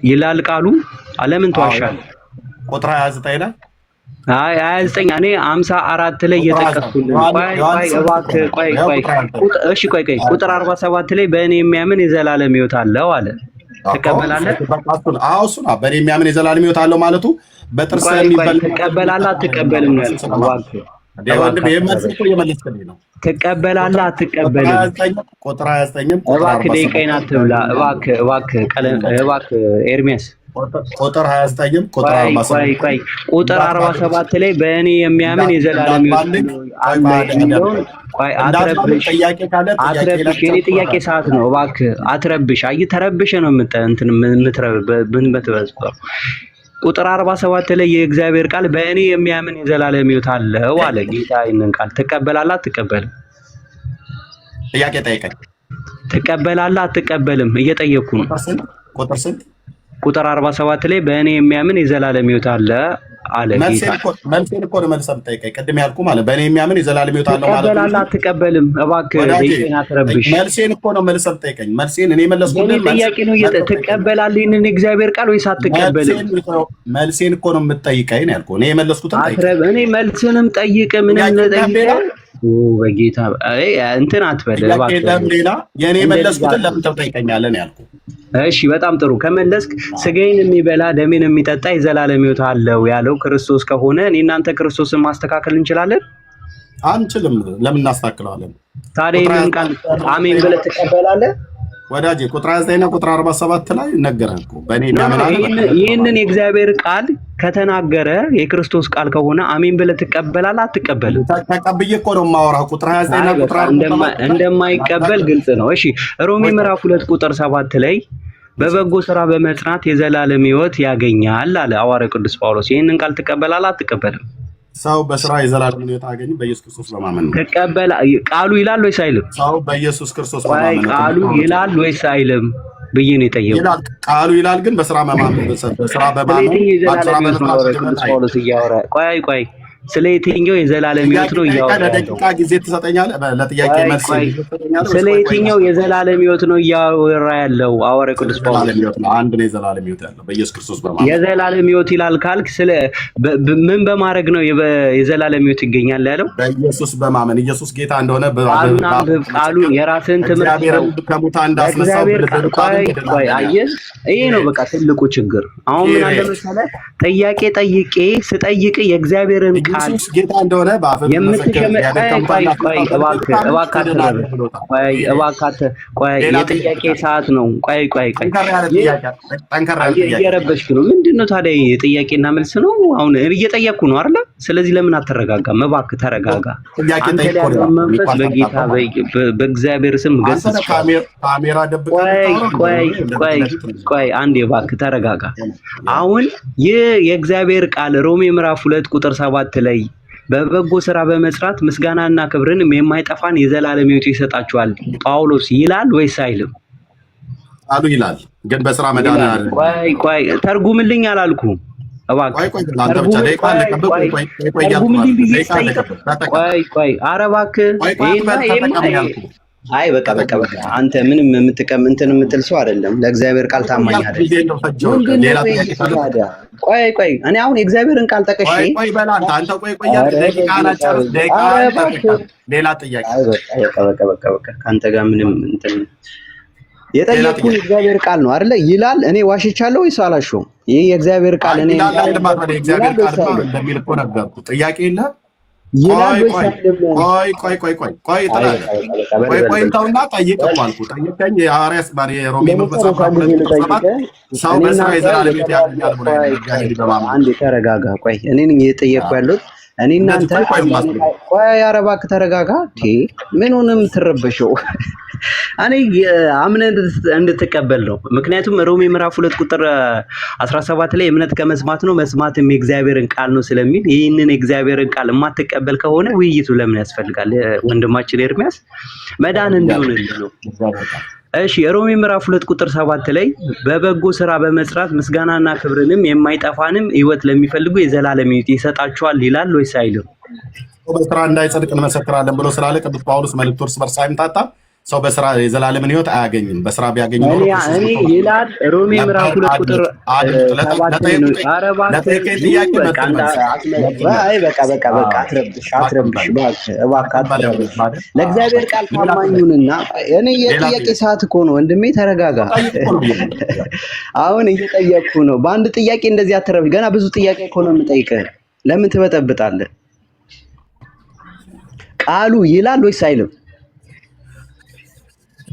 ይላል ቃሉ። አለምን ተዋሻለህ? ቁጥር 29 ላይ አይ 29 እኔ 54 ላይ እየጠቀስኩልህ። እሺ ቁጥር 47 ላይ በእኔ የሚያምን የዘላለም ሕይወት አለው አለ። ትቀበላለህ? አዎ እሱ ነው በእኔ የሚያምን የዘላለም ሕይወት አለው ማለቱ በጥርስ የሚበል ትቀበላለህ? አትቀበልም ነው ያልኩህ። ትቀበላለህ? አትቀበልም? ቁጥር 29 እባክህ ደቂቃዬን አትብላ። እባክህ ኤርሚያስ ቁጥር 29 ቁጥር 47 ቁጥር 47 ላይ በእኔ የሚያምን የዘላለም ሕይወት አለ የሚለውን አትረብሽ። የኔ ጥያቄ ሰዓት ነው እባክህ አትረብሽ። አይ ተረብሽ ነው የምትበዝበው። ቁጥር 47 ላይ የእግዚአብሔር ቃል በእኔ የሚያምን የዘላለም ሕይወት አለው አለ ጌታ። ይህንን ቃል ትቀበላለህ አትቀበልም? ጥያቄ ጠይቀኝ። ትቀበላለህ አትቀበልም? እየጠየቅኩ ነው። ቁጥር ስንት? ቁጥር 47 ላይ በእኔ የሚያምን የዘላለም ሕይወት አለ አለ ጌታ። መልሴን እኮ ነው መልሰህ የምጠይቀኝ። ቅድም ያልኩህ ማለት በእኔ የሚያምን የዘላለም ሕይወት አለው ማለት ነው። ትቀበላለህ አትቀበልም? እባክህ ቤቴን አትረብሽ። መልሴን እኮ ነው መልሰህ የምጠይቀኝ። መልሴን እኔ መለስኩልህ። ጥያቄ ነው። ትቀበላለህ ይህንን የእግዚአብሔር ቃል ወይስ አትቀበልም? መልሴን እኮ ነው የምጠይቀኝ ነው ያልኩህ። እኔ የመለስኩትን ጠይቀኝ። እኔ መልስንም ጠይቅ ምንም ጠይቅ በጌታ እንትን አትበል እባክህ። ሌላ የእኔ የመለስኩትን ለምን ትጠይቀኛለህ ነው ያልኩህ። እሺ በጣም ጥሩ። ከመለስክ ስጋዬን የሚበላ ደሜን የሚጠጣ የዘላለም ሕይወት አለው ያለው ክርስቶስ ከሆነ እኔ እናንተ ክርስቶስን ማስተካከል እንችላለን? አንችልም። ለምን እናስተካክለዋለን? ታዲያ ይህንን ቃል አሜን ብለህ ትቀበላለህ? ወዳጄ ቁጥር 29 እና ቁጥር 47 ላይ ነገረን እኮ በእኔ የሚያምን ይህንን የእግዚአብሔር ቃል ከተናገረ የክርስቶስ ቃል ከሆነ አሜን ብለህ ትቀበላለህ አትቀበልም? ተቀብዬ እኮ ነው የማወራው። ቁጥር 29 እና ቁጥር 47 እንደማይቀበል ግልጽ ነው። እሺ ሮሜ ምዕራፍ 2 ቁጥር 7 ላይ በበጎ ስራ በመጽናት የዘላለም ሕይወት ያገኛል አለ ሐዋርያው ቅዱስ ጳውሎስ። ይህንን ቃል ትቀበላለህ አትቀበልም? ሰው በስራ የዘላለም ሕይወት ያገኝ በኢየሱስ ክርስቶስ በማመን ነው። ቃሉ ይላል ወይስ አይልም? ሰው በኢየሱስ ክርስቶስ በማመን ነው። ቃሉ ይላል ወይስ አይልም ብዬ ነው የጠየቁት። ቃሉ ይላል ግን በስራ በማመን በስራ በማመን ጳውሎስ እያወራ ቆይ ስለ የትኛው የዘላለም ሕይወት ነው እያወራ ያለው? ለደቂቃ ጊዜ ትሰጠኛለህ? ለጥያቄ መልስ ስለ የትኛው የዘላለም ሕይወት ነው እያወራ ያለው ሐዋርያው ቅዱስ ጳውሎስ? አንድ ነው የዘላለም ሕይወት ያለው በኢየሱስ ክርስቶስ በማመን። የዘላለም ሕይወት ይላል ካልክ ስለ ምን በማድረግ ነው የዘላለም ሕይወት ይገኛል ያለው? በኢየሱስ በማመን ኢየሱስ ጌታ እንደሆነ ቃሉን የራስህን ትምህርት ከሙታን እንዳስነሳው አየህ። ይሄ ነው በቃ ትልቁ ችግር። አሁን ምን አለ መሰለህ ጥያቄ ጠይቄ ስጠይቅ የእግዚአብሔርን ኢየሱስ ጌታ እንደሆነ በአፈር የጥያቄ ሰዓት ነው። እየረበሽክ ነው። ምንድን ነው ታዲያ? የጥያቄና መልስ ነው። አሁን እየጠየቅኩ ነው አይደለ? ስለዚህ ለምን አትረጋጋም? እባክህ ተረጋጋ። መንፈስ በጌታ በእግዚአብሔር ስም ገስጽ። ቆይ አንዴ እባክህ ተረጋጋ። አሁን ይህ የእግዚአብሔር ቃል ሮሜ ምዕራፍ 2 ቁጥር 7 ላይ በበጎ ስራ በመስራት ምስጋናና ክብርንም የማይጠፋን የዘላለም ሕይወት ይሰጣችኋል ጳውሎስ ይላል ወይስ አይልም? ቃሉ ይላል ግን በስራ መዳን አለ። ቆይ ተርጉምልኝ አላልኩም? እባክህ ቆይ ኧረ እባክህ አይ በቃ አንተ ምንም እንትን የምትል ሰው አይደለም። ለእግዚአብሔር ቃል ታማኝ አይደለም። ቆይ እኔ አሁን የእግዚአብሔርን ቃል ጠቅሼ ሌላ ጥያቄ በቃ ከአንተ ጋር ምንም እንትን የጠየቁን የእግዚአብሔር ቃል ነው አይደለ? ይላል። እኔ ዋሽቻለሁ ወይስ አላሸውም? ይህ የእግዚአብር ቃል እኔ የእግዚአብሔር ቃል እንደሚል እኮ ነበርኩ። ጥያቄ የለህም? ቆይ ተውና ጠይቅ እኮ አልኩህ። ጠይቀኝ። የሐዋርያት የሮሜ መጽሐፍ ሰው በስራ የዘላለም ሕይወት ያገኛል ብሎ አንዴ ተረጋጋ። ቆይ እኔ ነኝ እየጠየቅኩ ያለሁት። እኔ እናንተ ቆይ ኧረ እባክህ ተረጋጋ። ምን ሆነ የምትረበሸው? እኔ አምነህ እንድትቀበል ነው። ምክንያቱም ሮሜ ምዕራፍ 2 ቁጥር 17 ላይ እምነት ከመስማት ነው መስማትም የእግዚአብሔርን ቃል ነው ስለሚል ይህንን የእግዚአብሔርን ቃል የማትቀበል ከሆነ ውይይቱ ለምን ያስፈልጋል? ወንድማችን ኤርሚያስ መዳን እንዲሆንልህ ነው። እሺ ሮሜ ምዕራፍ 2 ቁጥር 7 ላይ በበጎ ስራ በመስራት ምስጋናና ክብርንም የማይጠፋንም ሕይወት ለሚፈልጉ የዘላለም ሕይወት ይሰጣቸዋል ይላል ወይስ አይልም? በስራ እንዳይጸድቅ እንመሰክራለን ብሎ ስላለ ቅዱስ ጳውሎስ መልእክቱ እርስ በርስ አይምታታም። ሰው በስራ የዘላለምን ሕይወት አያገኝም። በስራ ቢያገኝ ነው እኔ ይላል ሮሜ ምዕራፍ 2 ቁጥር 7 ነው። ለጠየቀኝ ጥያቄ በቃ አትረብሽ እባክህ። ለእግዚአብሔር ቃል ታማኙንና እኔ የጥያቄ ሰዓት እኮ ነው ወንድሜ፣ ተረጋጋ። አሁን እየጠየቅኩ ነው። በአንድ ጥያቄ እንደዚህ አትረብሽ። ገና ብዙ ጥያቄ እኮ ነው የምጠይቅህ። ለምን ትበጠብጣለህ? ቃሉ ይላል ወይስ አይልም?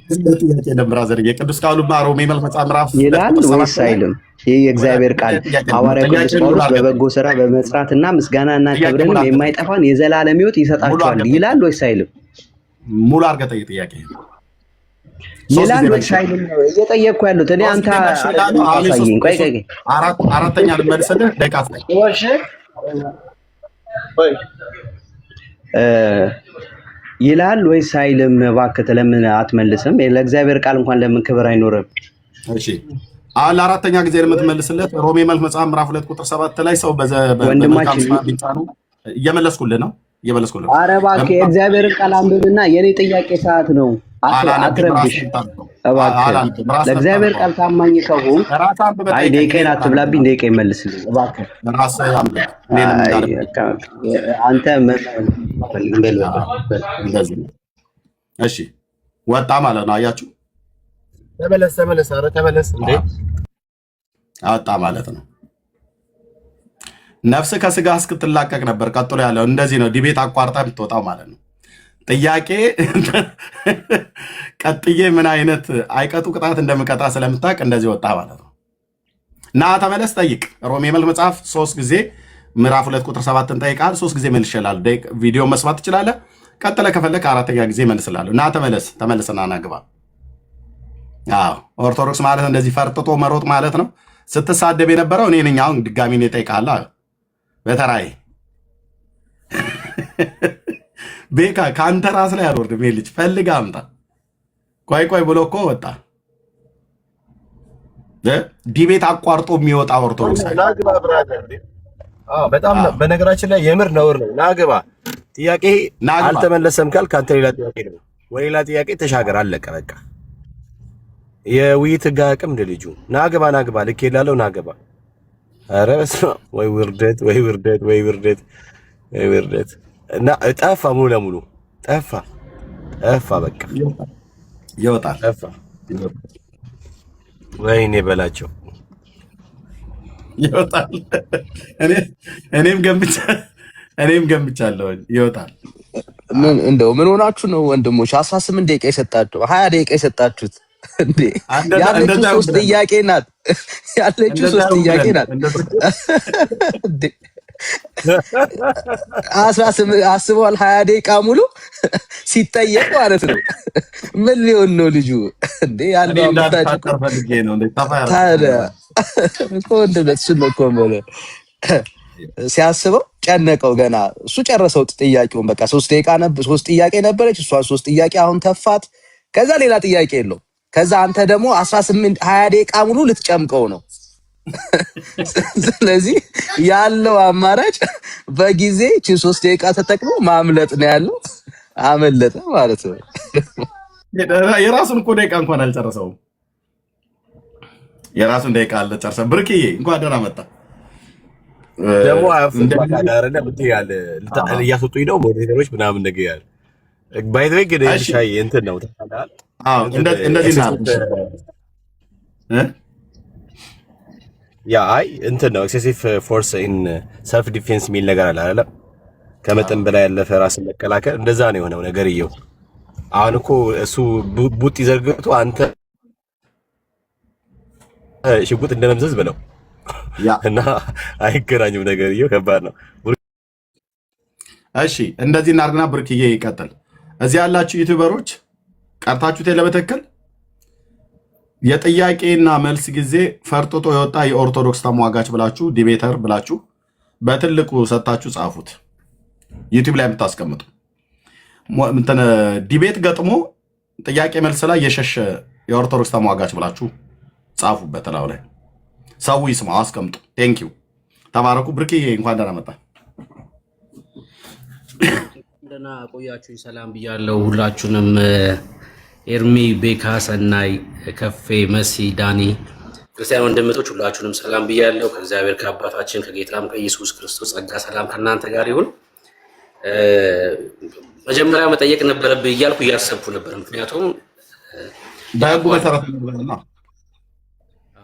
ጥያቄ ለምራዘር የቅዱስ ቃሉ ሮሜ መጽሐፍ ምዕራፍ ይላል ወይስ አይልም? ይህ የእግዚአብሔር ቃል ሐዋርያው ቅዱስ ጳውሎስ በበጎ ስራ በመጽራትና ምስጋናና ክብርንም የማይጠፋን የዘላለም ሕይወት ይሰጣቸዋል ይላል ወይስ አይልም? ሙሉ አድርገህ ጠይቅ ጥያቄ ይላል ወይስ አይልም? እየጠየቅኩ ያሉት እኔ አንተ አሳየኝ። ቆይ አራተኛ ልመልስልህ ደቂቃ ይላል ወይስ አይልም? እባክህ ለምን አትመልስም? ለእግዚአብሔር ቃል እንኳን ለምን ክብር አይኖርም? እሺ አሁን ለአራተኛ ጊዜ የምትመልስለት ሮሜ መልክ መጽሐፍ ምዕራፍ 2 ቁጥር 7 ላይ ሰው ወንድማችን እየመለስኩልህ ነው። ኧረ እባክህ የእግዚአብሔርን ቃል አንብብና የኔ ጥያቄ ሰዓት ነው። አትረብሽ እባክህ። ለእግዚአብሔር ቃል ታማኝ ከሆንክ አይ ደቂቃዬን አትብላብኝ፣ ደቂቃዬን መልስልኝ እባክህ። አንተ እሺ ወጣ ማለት ነው። አያችሁ ተመለስ፣ ኧረ ተመለስ እንዴ! ወጣ ማለት ነው። ነፍስ ከስጋ እስክትላቀቅ ነበር። ቀጥሎ ያለው እንደዚህ ነው። ዲቤት አቋርጣ የምትወጣው ማለት ነው። ጥያቄ ቀጥዬ ምን አይነት አይቀጡ ቅጣት እንደምቀጣ ስለምታውቅ እንደዚህ ወጣ ማለት ነው። እና ተመለስ፣ ጠይቅ። ሮሜ መልክ መጽሐፍ 3 ጊዜ ምዕራፍ 2 ቁጥር 7 ጠይቃል። 3 ጊዜ መልሼልሃለሁ። ቪዲዮ መስማት ትችላለህ። ቀጥለ ከፈለክ አራተኛ ጊዜ መልስላለሁ። እና ተመለስና ናግባ። አዎ ኦርቶዶክስ ማለት እንደዚህ ፈርጥጦ መሮጥ ማለት ነው። ስትሳደብ የነበረው እኔ ነኝ። አሁን ድጋሚ ነው እጠይቅሃለሁ በተራዬ ቤካ ከአንተ ራስ ላይ አልወርድም። ይሄ ልጅ ፈልግ አምጣ። ቆይ ብሎ እኮ ወጣ። ዲቤት አቋርጦ የሚወጣ ኦርቶዶክስ ናግባ ብራዘር። በጣም በነገራችን ላይ የምር ነውር ነው። ናግባ ጥያቄ አልተመለሰም ካልክ አንተ ሌላ ጥያቄ ነው ወይ ሌላ ጥያቄ ተሻገር። አለቀ በቃ። የውይይት ህግ አቅም እንደ ልጁ ናግባ ልክ ይላለው ናግባ። ኧረ በስመ አብ! ወይ ውርደት እና ጠፋ፣ ሙሉ ለሙሉ ጠፋ። በቃ ይወጣል። ጠፋ። ወይኔ በላቸው ይወጣል። እኔም ገምቻለሁ ይወጣል። እንደው ምን ሆናችሁ ነው ወንድሞች? 18 ደቂቃ የሰጣችሁ 20 ደቂቃ የሰጣችሁት እንዴ? ያለችው 3 ጥያቄ ናት። እንዴ አስበዋል። 20 ደቂቃ ሙሉ ሲጠየቅ ማለት ነው። ምን ሊሆን ነው ልጁ እንዴ? ያለው አምጣጭ ታዲያ እኮ እንደሱ ነው እኮ ሲያስበው ጨነቀው። ገና እሱ ጨረሰው ጥያቄውን። በቃ 3 ደቂቃ ነበር፣ 3 ጥያቄ ነበረች እሷ 3 ጥያቄ አሁን ተፋት። ከዛ ሌላ ጥያቄ የለው። ከዛ አንተ ደግሞ 18 20 ደቂቃ ሙሉ ልትጨምቀው ነው። ስለዚህ ያለው አማራጭ በጊዜ እቺ 3 ደቂቃ ተጠቅሞ ማምለጥ ነው ያለው። አመለጠ ማለት ነው። የራሱን እኮ ደቂቃ እንኳን አልጨረሰውም። የራሱን ደቂቃ አልጨረሰ። ብርክዬ እንኳን ደህና መጣ። ደግሞ አፈቃዳረለ ብትያለ እያስወጡኝ ነው ሞዴሬተሮች ምናምን ነገር ያለ ባይ ዘ ወይ ግን ሻይ እንትን ነው ተጣላል። አዎ እንደዚህ ነው ያ አይ እንትን ነው ኤክሴሲቭ ፎርስ ኢን ሰልፍ ዲፌንስ የሚል ነገር አለ አይደል? ከመጠን በላይ ያለፈ ራስን መከላከል እንደዛ ነው የሆነው ነገርየው። አሁን እኮ እሱ ቡጥ ይዘርግቶ አንተ ሽጉጥ እንደመምዘዝ ብለው እና አይገናኝም ነገርየው። ከባድ ነው። እሺ እንደዚህ እናድርግና ብርክዬ ይቀጥል። እዚህ ያላችሁ ዩቲዩበሮች ቀርታችሁት ለበተከል የጥያቄና መልስ ጊዜ ፈርጥጦ የወጣ የኦርቶዶክስ ተሟጋች ብላችሁ ዲቤተር ብላችሁ በትልቁ ሰጣችሁ ጻፉት። ዩቲዩብ ላይ የምታስቀምጡ ዲቤት ገጥሞ ጥያቄ መልስ ላይ የሸሸ የኦርቶዶክስ ተሟጋች ብላችሁ ጻፉበት። ላው ላይ ሰው ይስማው አስቀምጡ። ቴንክ ዩ ተባረኩ። ብርክዬ እንኳን ደህና መጣ። እንደና ቆያችሁኝ። ሰላም ብያለሁ ሁላችሁንም። ኤርሚ፣ ቤካ፣ ሰናይ፣ ከፌ፣ መሲ፣ ዳኒ፣ ክርስቲያን ወንድምቶች ሁላችሁንም ሰላም ብያለሁ። ከእግዚአብሔር ከአባታችን ከጌታም ከኢየሱስ ክርስቶስ ጸጋ ሰላም ከእናንተ ጋር ይሁን። መጀመሪያ መጠየቅ ነበረብህ እያልኩ እያሰብኩ ነበር። ምክንያቱም በህጉ መሰረት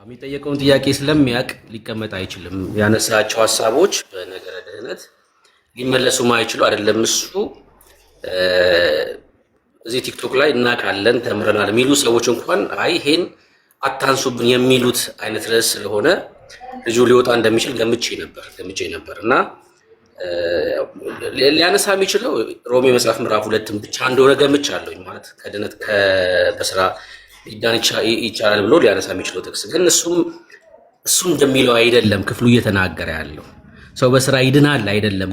የሚጠየቀውን ጥያቄ ስለሚያውቅ ሊቀመጥ አይችልም። ያነሳቸው ሀሳቦች በነገረ ድህነት ሊመለሱ ማይችሉ አይደለም። እሱ እዚህ ቲክቶክ ላይ እናውቃለን ተምረናል የሚሉ ሰዎች እንኳን አይ ይሄን አታንሱብን የሚሉት አይነት ርዕስ ስለሆነ ልጁ ሊወጣ እንደሚችል ገምቼ ነበር እና ሊያነሳ የሚችለው ሮሜ መጽሐፍ ምዕራፍ 2 ብቻ እንደሆነ ገምቻለሁ። ማለት ከድነት በስራ ሊዳን ይቻላል ብሎ ሊያነሳ የሚችለው ጥቅስ ግን እሱ እንደሚለው አይደለም። ክፍሉ እየተናገረ ያለው ሰው በስራ ይድናል አይደለም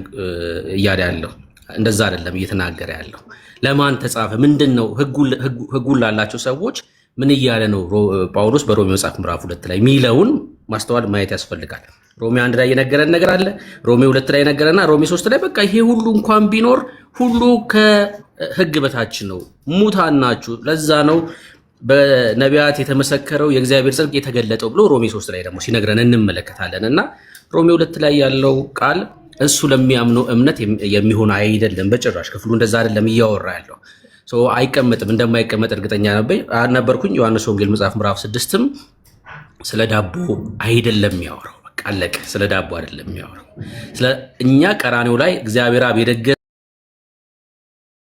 እያለ ያለው እንደዛ አይደለም እየተናገረ ያለው። ለማን ተጻፈ? ምንድነው ህጉን ላላቸው ሰዎች ምን እያለ ነው ጳውሎስ በሮሜ መጽሐፍ ምዕራፍ 2 ላይ ሚለውን ማስተዋል ማየት ያስፈልጋል። ሮሜ 1 ላይ የነገረን ነገር አለ። ሮሜ 2 ላይ የነገረና ሮሜ 3 ላይ በቃ ይሄ ሁሉ እንኳን ቢኖር ሁሉ ከህግ በታች ነው፣ ሙታን ናችሁ። ለዛ ነው በነቢያት የተመሰከረው የእግዚአብሔር ጽድቅ የተገለጠው ብሎ ሮሜ 3 ላይ ደግሞ ሲነግረን እንመለከታለን። እና ሮሜ 2 ላይ ያለው ቃል እሱ ለሚያምነው እምነት የሚሆን አይደለም በጭራሽ። ክፍሉ እንደዛ አይደለም እያወራ ያለው። አይቀመጥም፣ እንደማይቀመጥ እርግጠኛ ነበርኩኝ። ዮሐንስ ወንጌል መጽሐፍ ምዕራፍ 6ም ስለ ዳቦ አይደለም የሚያወራው። በቃ አለቀ። ስለ ዳቦ አይደለም የሚያወራው። ስለ እኛ ቀራኔው ላይ እግዚአብሔር አብ የደገ